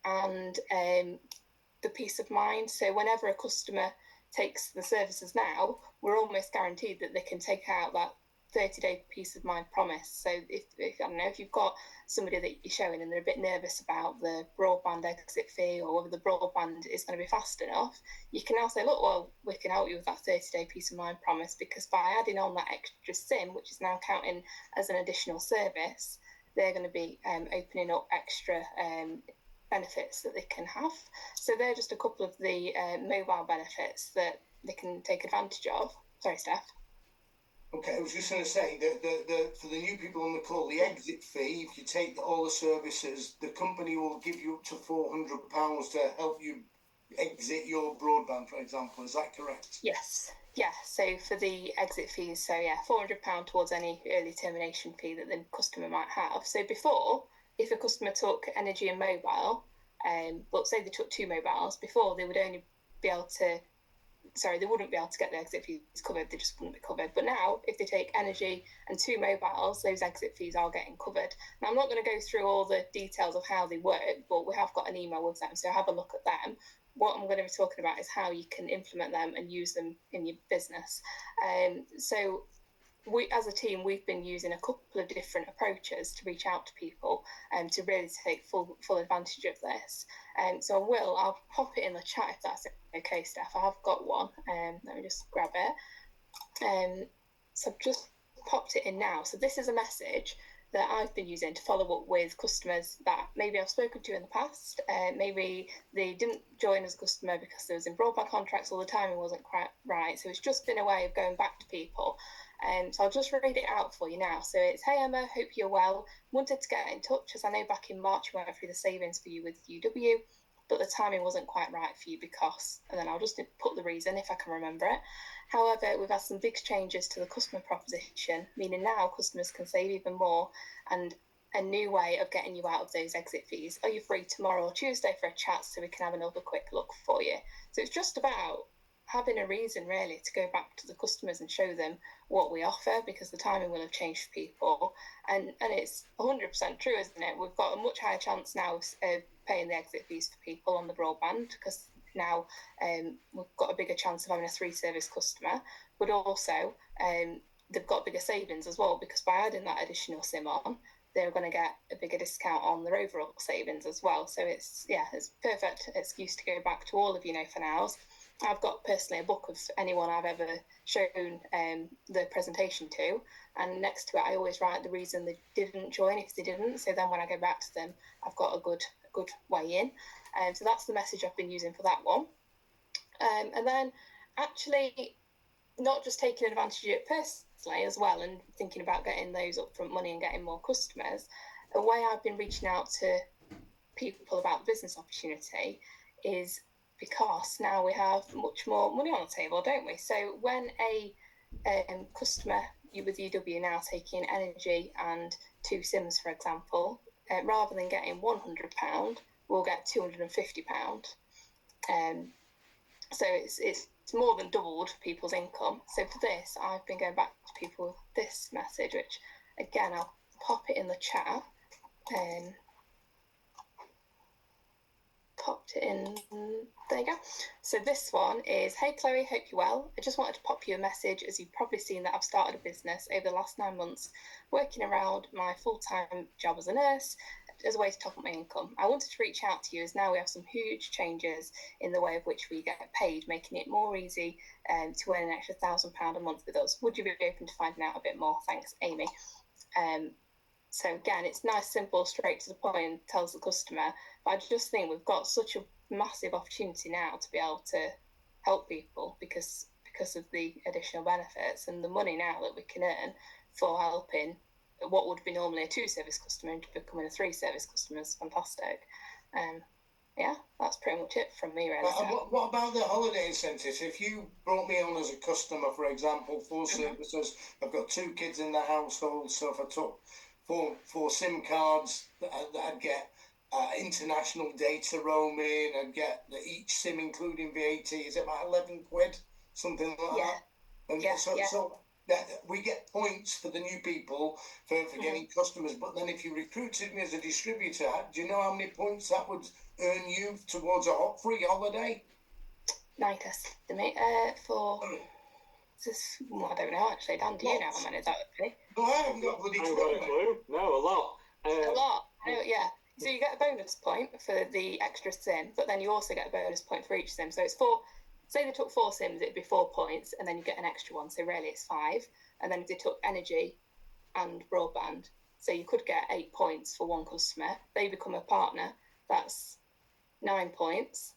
and the peace of mind. So whenever a customer takes the services now, we're almost guaranteed that they can take out that 30-day peace of mind promise. So if I don't know, if you've got somebody that you're showing and they're a bit nervous about the broadband exit fee or whether the broadband is going to be fast enough, you can now say, look, well, we can help you with that 30-day peace of mind promise, because by adding on that extra SIM, which is now counting as an additional service, they're going to be opening up extra benefits that they can have. So they're just a couple of the mobile benefits that they can take advantage of. Sorry, Steph. Okay, I was just going to say that for the new people on the call, the exit fee, if you take all the services, the company will give you up to £400 to help you exit your broadband, for example. Is that correct? Yes. Yeah, so for the exit fees, so yeah, £400 towards any early termination fee that the customer might have. So before, if a customer took energy and mobile, but say they took 2 mobiles, before they would only be able to, they wouldn't be able to get the exit fees covered, they just wouldn't be covered. But now, if they take energy and 2 mobiles, those exit fees are getting covered. Now, I'm not going to go through all the details of how they work, but we have got an email with them, so have a look at them. What I'm going to be talking about is how you can implement them and use them in your business. So we, as a team, we've been using a couple of different approaches to reach out to people and to really take full advantage of this. So I'll pop it in the chat if that's okay, Steph. I have got one. Let me just grab it. So I've just popped it in now. So this is a message that I've been using to follow up with customers that maybe I've spoken to in the past. Maybe they didn't join as a customer because they was in broadband contracts or the timing wasn't quite right. So it's just been a way of going back to people. So I'll just read it out for you now. So it's, hey Emma, hope you're well. Wanted to get in touch as I know back in March we went through the savings for you with UW, but the timing wasn't quite right for you because, and then I'll just put the reason if I can remember it. However, we've had some big changes to the customer proposition, meaning now customers can save even more and a new way of getting you out of those exit fees. Are you free tomorrow or Tuesday for a chat so we can have another quick look for you? So it's just about having a reason really to go back to the customers and show them what we offer, because the timing will have changed for people. And it's 100% true, isn't it? We've got a much higher chance now of paying the exit fees for people on the broadband, because now we've got a bigger chance of having a 3-service customer, but also they've got bigger savings as well, because by adding that additional SIM on, they're going to get a bigger discount on their overall savings as well. So it's perfect excuse to go back to all of you know for nows. I've got personally a book of anyone I've ever shown the presentation to, and next to it I always write the reason they didn't join if they didn't, so then when I go back to them I've got a good way in. So that's the message I've been using for that one. And then actually not just taking advantage of it personally as well and thinking about getting those upfront money and getting more customers, a way I've been reaching out to people about the business opportunity is because now we have much more money on the table, don't we? So when a customer with UW now taking energy and 2 SIMs, for example, rather than getting £100, we'll get £250. So it's more than doubled people's income. So for this, I've been going back to people with this message, which again, I'll pop it in the chat. Popped it in, there you go. So this one is, hey Chloe, hope you're well. I just wanted to pop you a message, as you've probably seen that I've started a business over the last 9 months, working around my full-time job as a nurse as a way to top up my income. I wanted to reach out to you as now we have some huge changes in the way of which we get paid, making it more easy to earn an extra £1,000 a month with us. Would you be open to finding out a bit more? Thanks, Amy. So again, it's nice, simple, straight to the point, tells the customer. But I just think we've got such a massive opportunity now to be able to help people because of the additional benefits and the money now that we can earn for helping what would be normally a 2-service customer into becoming a 3-service customer is fantastic. Yeah, that's pretty much it from me, really. What about the holiday incentives? If you brought me on as a customer, for example, 4 services, I've got 2 kids in the household, so if I took four SIM cards, I'd get international data roaming, I'd get each SIM including VAT, is it about 11 quid? Something like that? And so that we get points for the new people for getting customers, but then if you recruited me as a distributor, do you know how many points that would earn you towards a free holiday? Night estimate for... I don't know actually. Dan, do you know how many that would be? No, I haven't got a bloody clue. No, a lot. A lot. Yeah. So you get a bonus point for the extra SIM, but then you also get a bonus point for each SIM. So it's 4. Say they took 4 SIMs, it'd be 4 points, and then you get an extra one. So really, it's 5. And then if they took energy and broadband, so you could get 8 points for one customer. They become a partner. That's 9 points.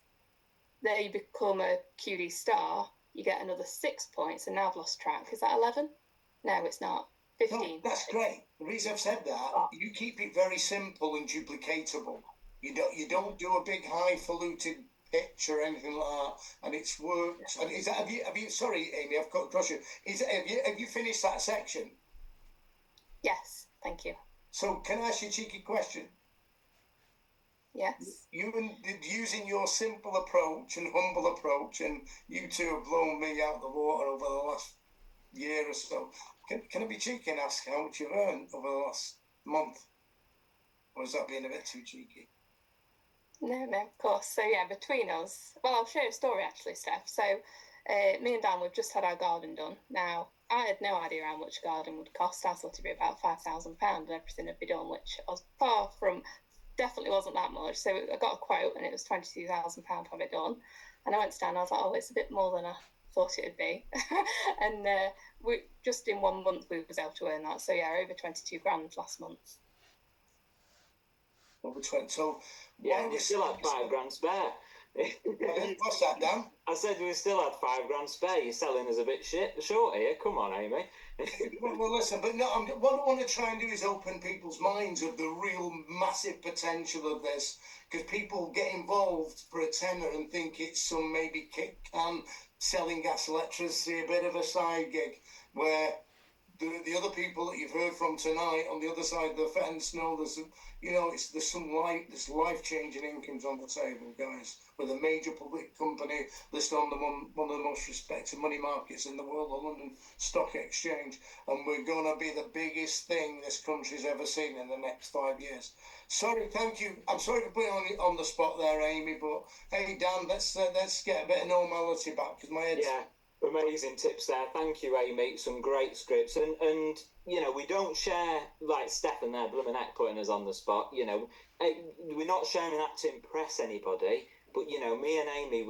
They become a QD star. You get another 6 points, and now I've lost track. Is that 11? No, it's not. 15. No, that's great. The reason I've said that, you keep it very simple and duplicatable. You don't do a big highfalutin pitch or anything like that, and it's worked. And is that have you? Sorry, Amy, I've got across you. Have you finished that section? Yes, thank you. So can I ask you a cheeky question? Yes. Using your simple approach and humble approach, and you two have blown me out the water over the last year or so. Can I be cheeky and ask how much you've earned over the last month? Or is that being a bit too cheeky? No, of course. So yeah, between us, well, I'll share a story actually, Steph. So me and Dan, we've just had our garden done. Now, I had no idea how much a garden would cost. I thought it'd be about £5,000 and everything would be done, which I was far from, definitely wasn't that much. So I got a quote and it was £22,000 to have it done. And I went to Dan and I was like, oh, it's a bit more than I thought it would be. And we just in 1 month we was able to earn that. So yeah, over 22 grand last month. Over 20. So yeah, and you still had 5 grand spare. What's that, Dan? I said we still had 5 grand spare. You're selling us a bit short here. Come on, Amy. well, listen, but no, what I want to try and do is open people's minds of the real massive potential of this, because people get involved for a tenner and think it's some maybe kick can selling gas electricity, a bit of a side gig, where the other people that you've heard from tonight on the other side of the fence know there's some life-changing incomes on the table, guys, with a major public company listed on one of the most respected money markets in the world, the London Stock Exchange, and we're going to be the biggest thing this country's ever seen in the next 5 years. Sorry, thank you. I'm sorry to put you on the spot there, Amy, but hey, Dan, let's get a bit of normality back, because my head's... Yeah. Amazing tips there. Thank you, Amy. Some great scripts. And you know, we don't share, like Stefan there, blooming heck, putting us on the spot. You know, we're not sharing that to impress anybody. But, you know, me and Amy,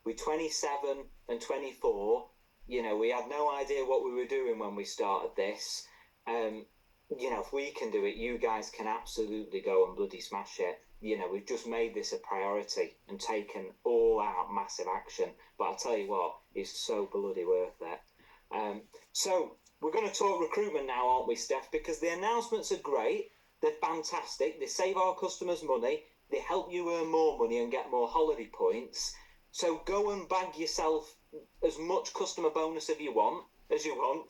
we're 27 and 24. You know, we had no idea what we were doing when we started this. You know, if we can do it, you guys can absolutely go and bloody smash it. You know, we've just made this a priority and taken all out massive action. But I'll tell you what, it's so bloody worth it. So we're going to talk recruitment now, aren't we, Steph? Because the announcements are great. They're fantastic. They save our customers money. They help you earn more money and get more holiday points. So go and bag yourself as much customer bonus as you want.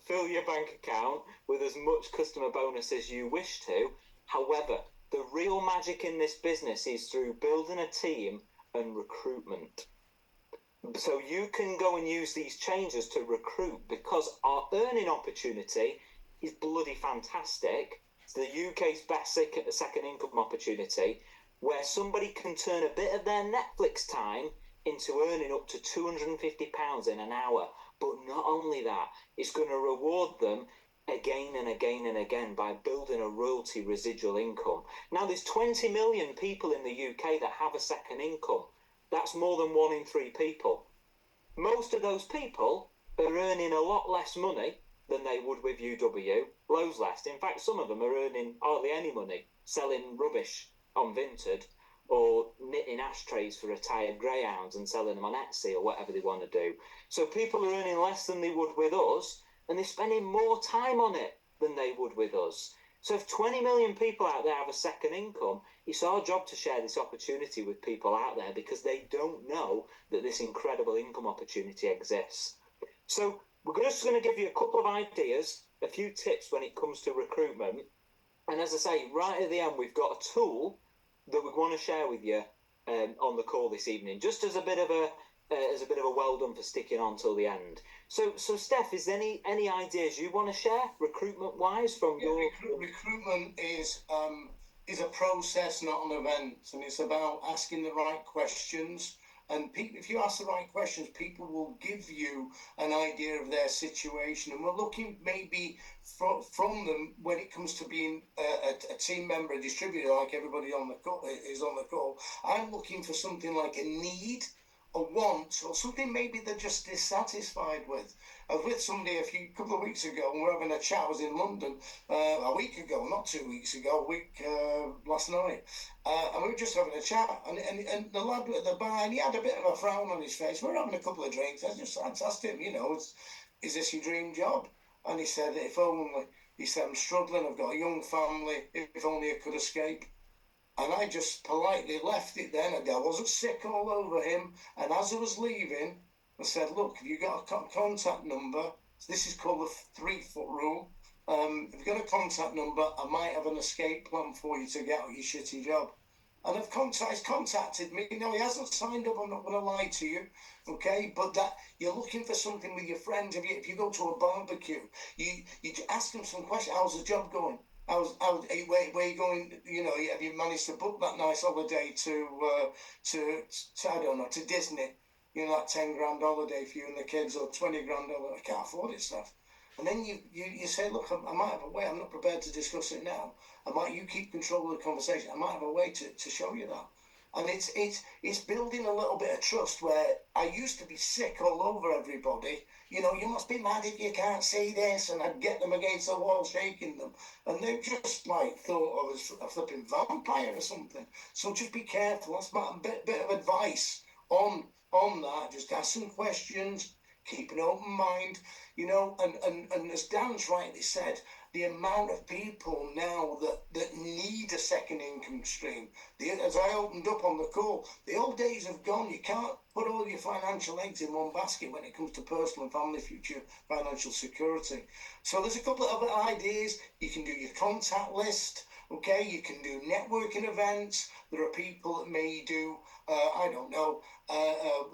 Fill your bank account with as much customer bonus as you wish to. However, the real magic in this business is through building a team and recruitment. So you can go and use these changes to recruit, because our earning opportunity is bloody fantastic. It's the UK's best second income opportunity, where somebody can turn a bit of their Netflix time into earning up to £250 in an hour. But not only that, it's going to reward them again and again and again by building a royalty residual income. Now, there's 20 million people in the UK that have a second income. That's more than 1 in 3 people. Most of those people are earning a lot less money than they would with UW, loads less. In fact, some of them are earning hardly any money, selling rubbish on Vinted or knitting ashtrays for retired greyhounds and selling them on Etsy or whatever they want to do. So people are earning less than they would with us, and they're spending more time on it than they would with us. So if 20 million people out there have a second income, it's our job to share this opportunity with people out there, because they don't know that this incredible income opportunity exists. So we're just going to give you a couple of ideas, a few tips when it comes to recruitment. And as I say, right at the end, we've got a tool that we want to share with you on the call this evening, just as a bit of a well done for sticking on till the end. So Steph, is there any ideas you want to share recruitment wise from your? Recruitment is a process, not an event, and it's about asking the right questions. And if you ask the right questions, people will give you an idea of their situation. And we're looking maybe from them when it comes to being a team member, a distributor, like everybody on the call is on the call. I'm looking for something like a need, a want, or something maybe they're just dissatisfied with. I was with somebody a couple of weeks ago, and we're having a chat. I was in London a week ago, not 2 weeks ago, last night. And we were just having a chat, and the lad at the bar, and he had a bit of a frown on his face. We were having a couple of drinks. I asked him, is this your dream job? And he said, if only. He said, I'm struggling, I've got a young family, if only I could escape. And I just politely left it then. I wasn't sick all over him. And as I was leaving, I said, look, have you got a contact number? This is called the 3-foot rule. If you've got a contact number, I might have an escape plan for you to get out your shitty job. And he's contacted me. No, he hasn't signed up, I'm not going to lie to you. Okay, but that you're looking for something with your friends. If you go to a barbecue, you ask them some questions. How's the job going? Where are you going? Have you managed to book that nice holiday to I don't know, to Disney? That 10 grand holiday for you and the kids, or 20 grand holiday. I can't afford it, stuff. And then you say, look, I might have a way. I'm not prepared to discuss it now. You keep control of the conversation. I might have a way to show you that. And it's building a little bit of trust where I used to be sick all over everybody. You know, you must be mad if you can't see this, and I'd get them against the wall shaking them. And they just like thought I was a flipping vampire or something. So just be careful. That's my bit of advice on that. Just ask some questions, keep an open mind, you know, and as Dan's rightly said, the amount of people now that need a second income stream. As I opened up on the call, the old days have gone. You can't put all your financial eggs in one basket when it comes to personal and family future financial security. So there's a couple of other ideas. You can do your contact list. Okay, you can do networking events. There are people that may do, I don't know,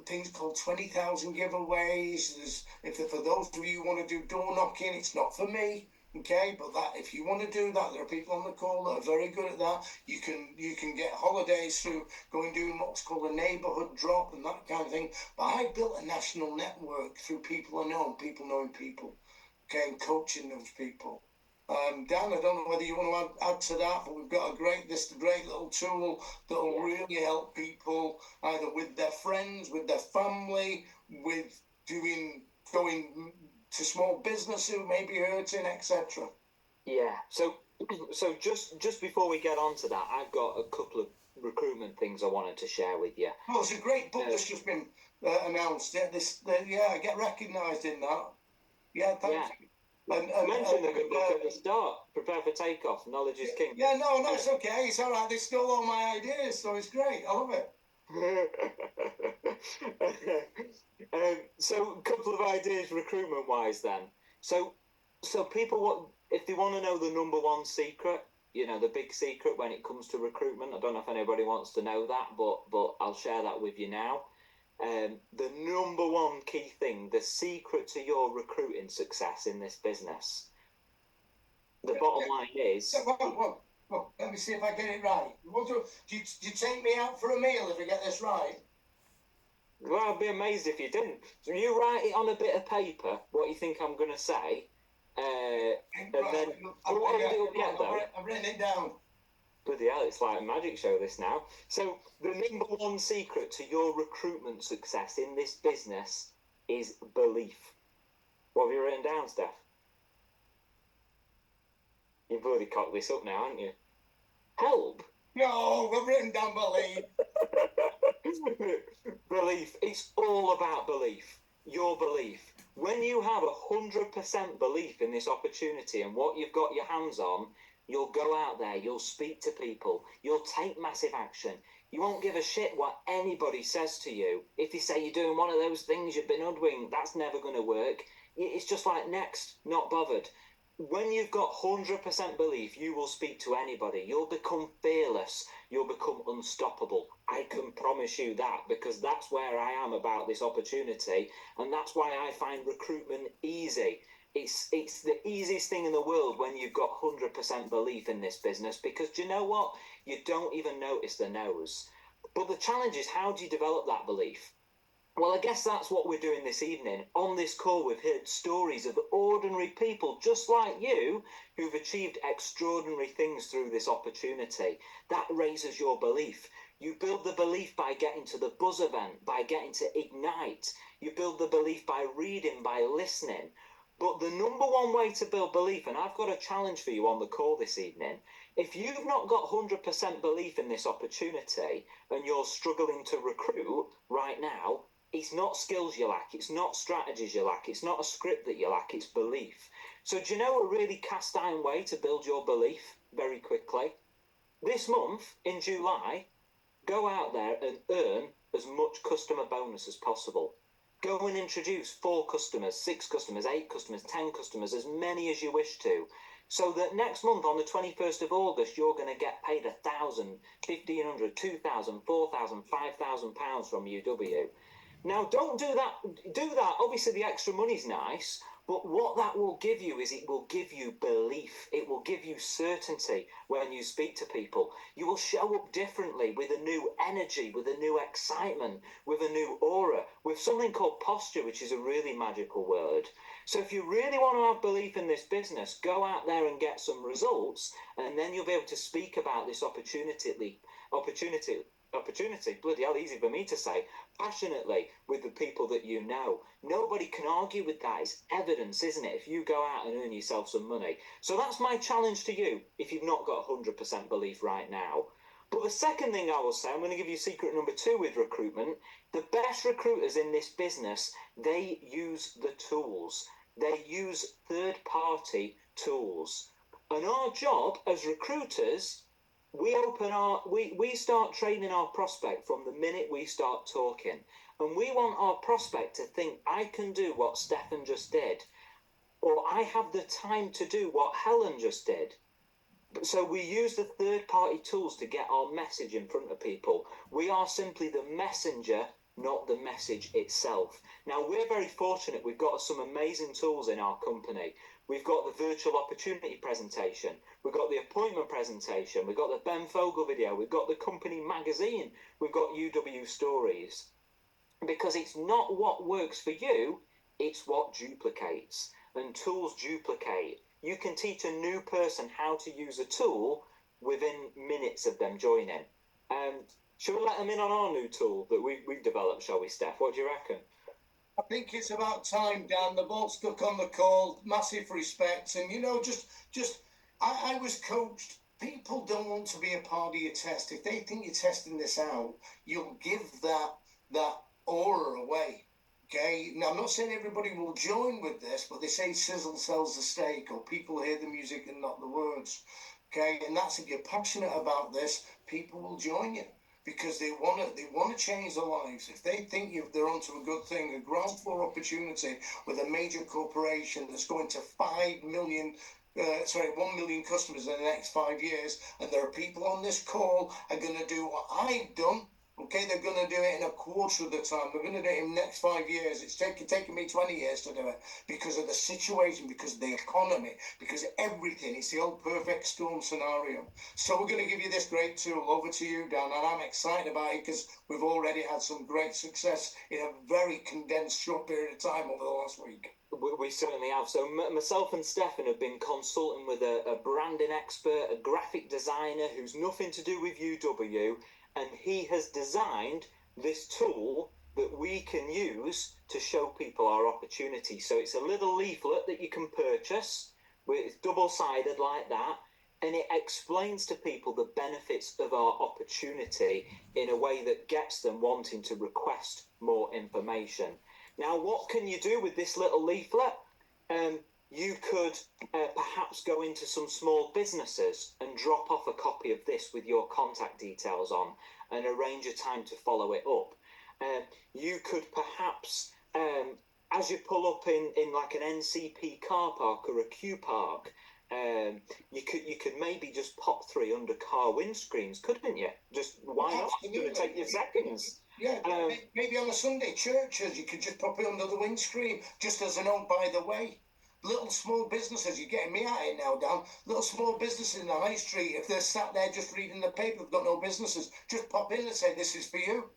things called 20,000 giveaways. For those of you who want to do door knocking, it's not for me. Okay, but that if you want to do that, there are people on the call that are very good at that. You can get holidays through going doing what's called a neighbourhood drop and that kind of thing. But I built a national network through people I know, people knowing people. Okay, and coaching those people. Dan, I don't know whether you want to add to that, but we've got a great little tool that will really help people either with their friends, with their family, with going to small business who may be hurting, etc. Yeah. So just before we get on to that, I've got a couple of recruitment things I wanted to share with you. Well, it's a great book that's just been announced. I get recognised in that. Yeah, thank you. And mention the good book at the start. Prepare for takeoff. Knowledge is king. Yeah, no, it's okay. It's all right. They stole all my ideas, so it's great. I love it. So a couple of ideas recruitment wise then. So people, if they want to know the number one secret, you know, the big secret when it comes to recruitment, I don't know if anybody wants to know that, but I'll share that with you now. The number one key thing, the secret to your recruiting success in this business, the bottom line is... Well, let me see if I get it right. Do you take me out for a meal if I get this right? Well, I'd be amazed if you didn't. So you write it on a bit of paper, what you think I'm going to say, and then... I've written it down. Bloody hell, it's like a magic show this now. So the number one secret to your recruitment success in this business is belief. What have you written down, Steph? You've already cocked this up now, haven't you? Help? No, I've written down belief. Belief. It's all about belief. Your belief. When you have 100% belief in this opportunity and what you've got your hands on, you'll go out there, you'll speak to people, you'll take massive action. You won't give a shit what anybody says to you. If you say you're doing one of those things, you've been hoodwinked, that's never going to work. It's just like next, not bothered. When you've got 100% belief, you will speak to anybody. You'll become fearless. You'll become unstoppable. I can promise you that, because that's where I am about this opportunity, and that's why I find recruitment easy. It's the easiest thing in the world when you've got 100% belief in this business, because do you know what? You don't even notice the no's. But the challenge is, how do you develop that belief? Well, I guess that's what we're doing this evening. On this call, we've heard stories of ordinary people just like you who've achieved extraordinary things through this opportunity. That raises your belief. You build the belief by getting to the Buzz event, by getting to Ignite. You build the belief by reading, by listening. But the number one way to build belief, and I've got a challenge for you on the call this evening, if you've not got 100% belief in this opportunity and you're struggling to recruit right now, it's not skills you lack, it's not strategies you lack, it's not a script that you lack, it's belief. So do you know a really cast iron way to build your belief very quickly? This month, in July, go out there and earn as much customer bonus as possible. Go and introduce 4 customers, 6 customers, 8 customers, 10 customers, as many as you wish to. So that next month on the 21st of August, you're going to get paid £1,000, £1,500, £2,000, £4,000, £5,000 from UW. Now, don't do that. Do that. Obviously, the extra money's nice, but what that will give you is it will give you belief. It will give you certainty when you speak to people. You will show up differently with a new energy, with a new excitement, with a new aura, with something called posture, which is a really magical word. So if you really want to have belief in this business, go out there and get some results, and then you'll be able to speak about this opportunity opportunity, bloody hell, easy for me to say, passionately with the people that you know. Nobody can argue with that. It's evidence, isn't it, if you go out and earn yourself some money. So that's my challenge to you if you've not got 100% belief right now. But the second thing I will say, I'm going to give you secret number 2 with recruitment. The best recruiters in this business, they use the tools. They use third-party tools. And our job as recruiters, we start training our prospect from the minute we start talking. And we want our prospect to think, I can do what Stefan just did, or I have the time to do what Helen just did. So we use the third-party tools to get our message in front of people. We are simply the messenger, not the message itself. Now, we're very fortunate. We've got some amazing tools in our company. We've got the virtual opportunity presentation. We've got the appointment presentation. We've got the Ben Fogle video. We've got the company magazine. We've got UW Stories. Because it's not what works for you, it's what duplicates. And tools duplicate. You can teach a new person how to use a tool within minutes of them joining. Should we let them in on our new tool that we've developed, shall we, Steph? What do you reckon? I think it's about time, Dan. The ball stuck on the call. Massive respect. And, I was coached. People don't want to be a part of your test. If they think you're testing this out, you'll give that aura away. Okay, now I'm not saying everybody will join with this, but they say sizzle sells the steak, or people hear the music and not the words. Okay, and that's if you're passionate about this, people will join you because they want to change their lives. If they think they're onto a good thing, a ground floor opportunity with a major corporation that's going to 1 million customers in the next 5 years, and there are people on this call are going to do what I've done. Okay, they're going to do it in a quarter of the time. They're going to do it in the next 5 years. It's taken me 20 years to do it because of the situation, because of the economy, because of everything. It's the old perfect storm scenario. So we're going to give you this great tool. Over to you, Dan. And I'm excited about it because we've already had some great success in a very condensed short period of time over the last week. We certainly have. So myself and Stefan have been consulting with a branding expert, a graphic designer who's nothing to do with UW, and he has designed this tool that we can use to show people our opportunity. So it's a little leaflet that you can purchase. It's double-sided like that, and it explains to people the benefits of our opportunity in a way that gets them wanting to request more information. Now, what can you do with this little leaflet? You could perhaps go into some small businesses and drop off a copy of this with your contact details on and arrange a time to follow it up. You could perhaps, as you pull up in like an NCP car park or a Q park, you could maybe just pop 3 under car windscreens, couldn't you? Just why not? It's going to take you seconds. Yeah, maybe on a Sunday, churches, you could just pop it under the windscreen, just as a note, by the way. Little small businesses, you're getting me at it now, Dan. Little small businesses in the high street, if they're sat there just reading the paper, they've got no businesses, just pop in and say, this is for you.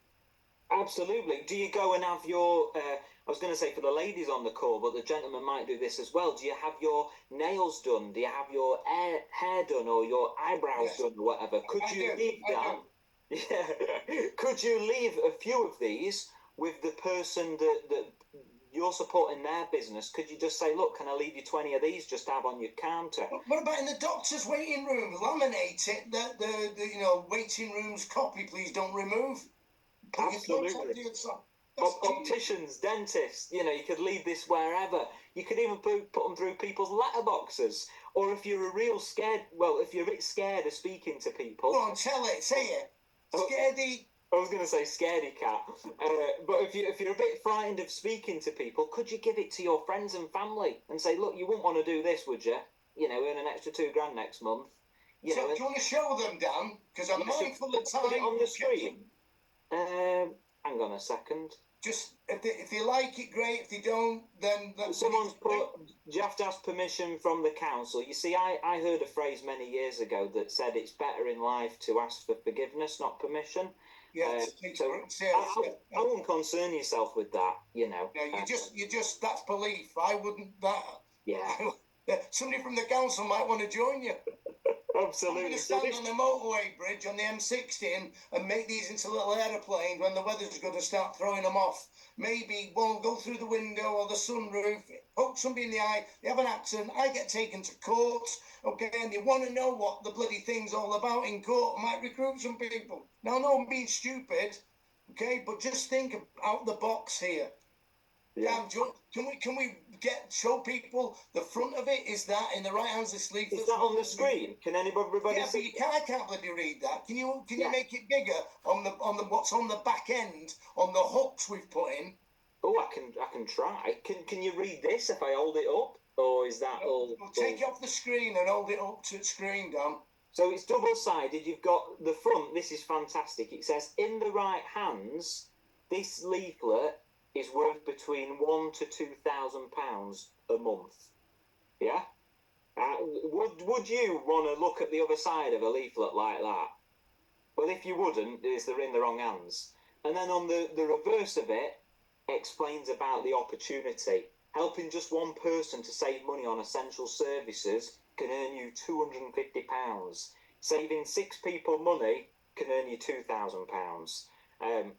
Absolutely. Do you go and have your, I was going to say for the ladies on the call, but the gentlemen might do this as well. Do you have your nails done? Do you have your hair done or your eyebrows done or whatever? Could you leave that? Yeah. Could you leave a few of these with the person that you're supporting their business? Could you just say, look, can I leave you 20 of these just to have on your counter? What about in the doctor's waiting room? Laminate it. The waiting room's copy, please don't remove. Absolutely. Opticians, dentists, you could leave this wherever. You could even put them through people's letterboxes. Or if you're a bit scared of speaking to people. Go on, tell it, say it. Scaredy. I was going to say scaredy cat. But if you're a bit frightened of speaking to people, could you give it to your friends and family and say, look, you wouldn't want to do this, would you? Earn an extra $2,000 next month. Do you want to show them, Dan? Because I'm mindful of time. Put it on the screen. Hang on a second. Just if they like it, great. If they don't, then someone's put. Do you have to ask permission from the council? You see, I heard a phrase many years ago that said it's better in life to ask for forgiveness, not permission. Yeah, I wouldn't concern yourself with that. Yeah, you just that's belief. I wouldn't that. Yeah. Somebody from the council might want to join you. I'm Absolutely. going to So stand this, on the motorway bridge on the M60 and make these into little aeroplanes when the weather's good to start throwing them off. Maybe one go through the window or the sunroof, poke somebody in the eye, they have an accident, I get taken to court, okay, and they want to know what the bloody thing's all about in court. I might recruit some people. Now, no, I'm being stupid, okay, but just think out the box here. yeah. Can we show people the front of it? Is that in the right hands of this leaflet? Is that on the screen? Can everybody Yeah, but see? I can't bloody read that. Can you Yeah. make it bigger on the what's on the back end on the hooks we've put in? Oh, I can try. Can you read this if I hold it up, or is that all? Well, take it off the screen and hold it up to the screen, Dan. So it's double-sided. You've got the front. This is fantastic. It says, "In the right hands, this leaflet is worth between £1,000 to £2,000 a month." Yeah. Would you want to look at the other side of a leaflet like that? Well, if you wouldn't, they're in the wrong hands. And then on the reverse of it, explains about the opportunity. Helping just one person to save money on essential services can earn you £250. Saving 6 people money can earn you £2,000.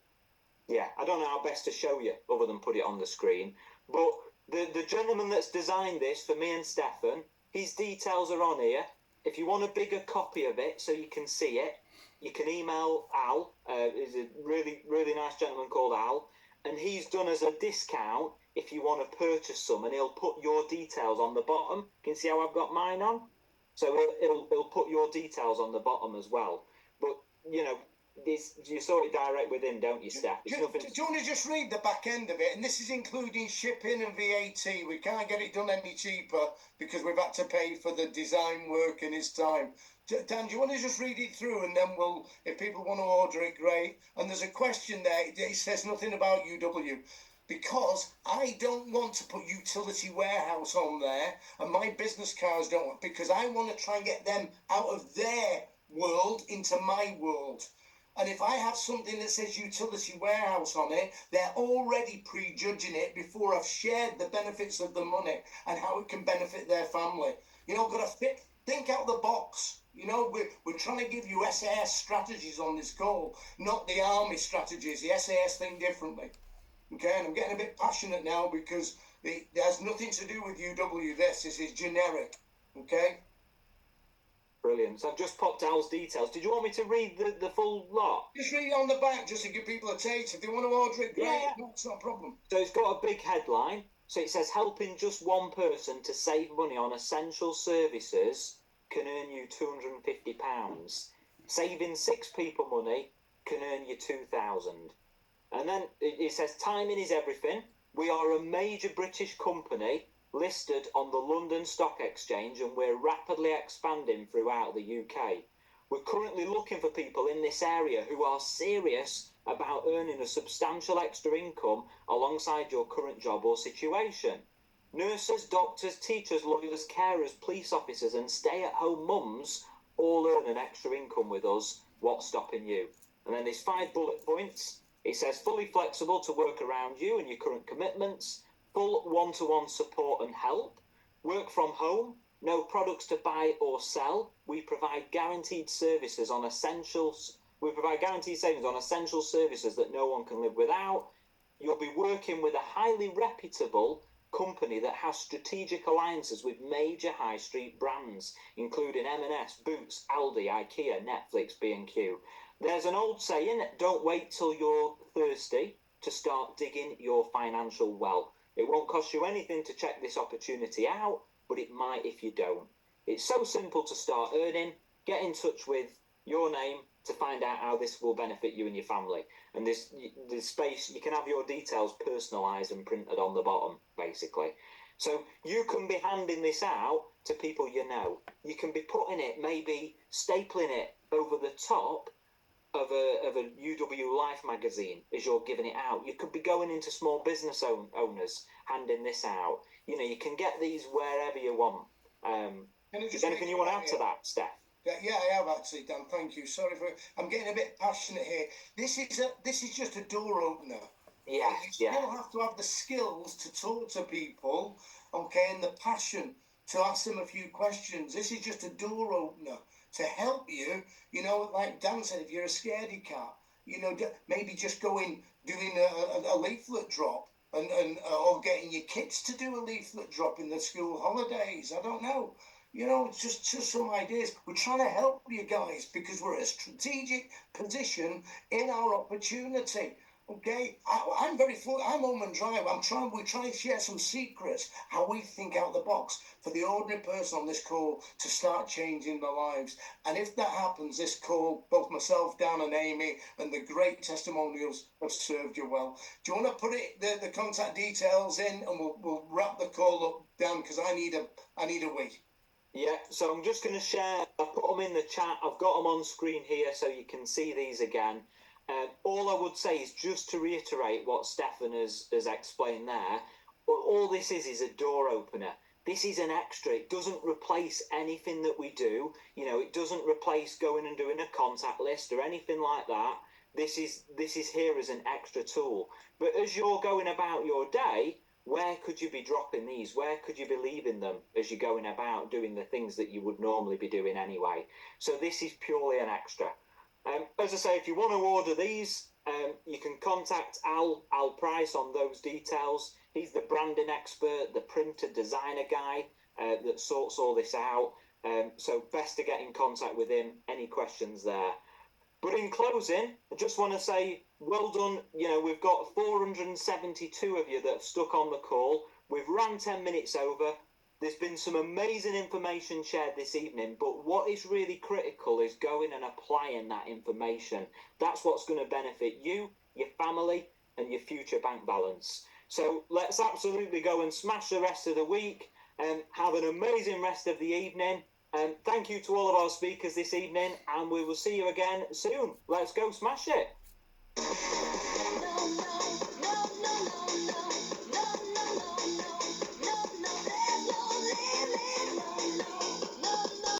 Yeah, I don't know how best to show you other than put it on the screen. But the gentleman that's designed this for me and Stefan, his details are on here. If you want a bigger copy of it so you can see it, you can email Al. He's a really, really nice gentleman called Al. And he's done as a discount if you want to purchase some, and he'll put your details on the bottom. Can you see how I've got mine on? So he'll put your details on the bottom as well. But, you know, you saw it direct with him, don't you, Steph? Do you want to just read the back end of it? And this is including shipping and VAT. We can't get it done any cheaper because we've had to pay for the design work in his time. Dan, do you want to just read it through, and then we'll, if people want to order it, great. And there's a question there. It says nothing about UW. Because I don't want to put utility warehouse on there, and my business cars don't, because I want to try and get them out of their world into my world. And if I have something that says utility warehouse on it, they're already prejudging it before I've shared the benefits of the money and how it can benefit their family. You know, got to think out the box. You know, we're trying to give you SAS strategies on this call, not the army strategies. The SAS think differently. Okay, and I'm getting a bit passionate now because it has nothing to do with UW. This is generic. Okay. Brilliant. So I've just popped Al's details. Did you want me to read the full lot? Just read it on the back, just to give people a taste. If they want to order it, great. Yeah. No, it's not a problem. So it's got a big headline. So it says, helping just one person to save money on essential services can earn you £250. Saving 6 people money can earn you £2,000. And then it says, timing is everything. We are a major British company listed on the London Stock Exchange, and we're rapidly expanding throughout the UK. We're currently looking for people in this area who are serious about earning a substantial extra income alongside your current job or situation. Nurses, doctors, teachers, lawyers, carers, police officers and stay-at-home mums all earn an extra income with us. What's stopping you? And then there's 5 bullet points. It says fully flexible to work around you and your current commitments, full one-to-one support and help, work from home, no products to buy or sell. We provide guaranteed services on essentials. We provide guaranteed savings on essential services that no one can live without. You'll be working with a highly reputable company that has strategic alliances with major high street brands, including M&S, Boots, Aldi, IKEA, Netflix, B&Q. There's an old saying, don't wait till you're thirsty to start digging your financial well. It won't cost you anything to check this opportunity out, but it might if you don't. It's so simple to start earning. Get in touch with your name to find out how this will benefit you and your family. And this space, you can have your details personalised and printed on the bottom, basically. So you can be handing this out to people you know. You can be putting it, maybe stapling it over the top of a UW Life magazine as you're giving it out. You could be going into small business owners, handing this out. You know, you can get these wherever you want. Is there anything you want to add to that, Steph? Yeah, I have actually, Dan. Thank you. Sorry for. I'm getting a bit passionate here. This is just a door opener. Yeah. You still have to have the skills to talk to people, okay, and the passion to ask them a few questions. This is just a door opener. to help you. You know, like Dan said, if you're a scaredy cat, you know, maybe just doing a leaflet drop and or getting your kids to do a leaflet drop in the school holidays. I don't know. You know, it's just some ideas. We're trying to help you guys because we're at a strategic position in our opportunity. Okay, I'm very full. I'm home and dry. We're trying to share some secrets, how we think out the box for the ordinary person on this call to start changing their lives. And if that happens, this call, both myself, Dan, and Amy, and the great testimonials have served you well. Do you want to put the contact details in, and we'll wrap the call up, Dan, because I need a wee. Yeah, so I'm just going to share. I've put them in the chat. I've got them on screen here so you can see these again. All I would say is just to reiterate what Stefan has explained there, all this is a door opener. This is an extra. It doesn't replace anything that we do. You know, it doesn't replace going and doing a contact list or anything like that. This is here as an extra tool. But as you're going about your day, where could you be dropping these? Where could you be leaving them as you're going about doing the things that you would normally be doing anyway? So this is purely an extra. As I say, if you want to order these, you can contact Al Price on those details. He's the branding expert, the printer designer guy that sorts all this out. So best to get in contact with him. Any questions there? But in closing, I just want to say, well done. You know, we've got 472 of you that have stuck on the call. We've ran 10 minutes over. There's been some amazing information shared this evening, but what is really critical is going and applying that information. That's what's going to benefit you, your family, and your future bank balance. So let's absolutely go and smash the rest of the week and have an amazing rest of the evening. And thank you to all of our speakers this evening, and we will see you again soon. Let's go smash it.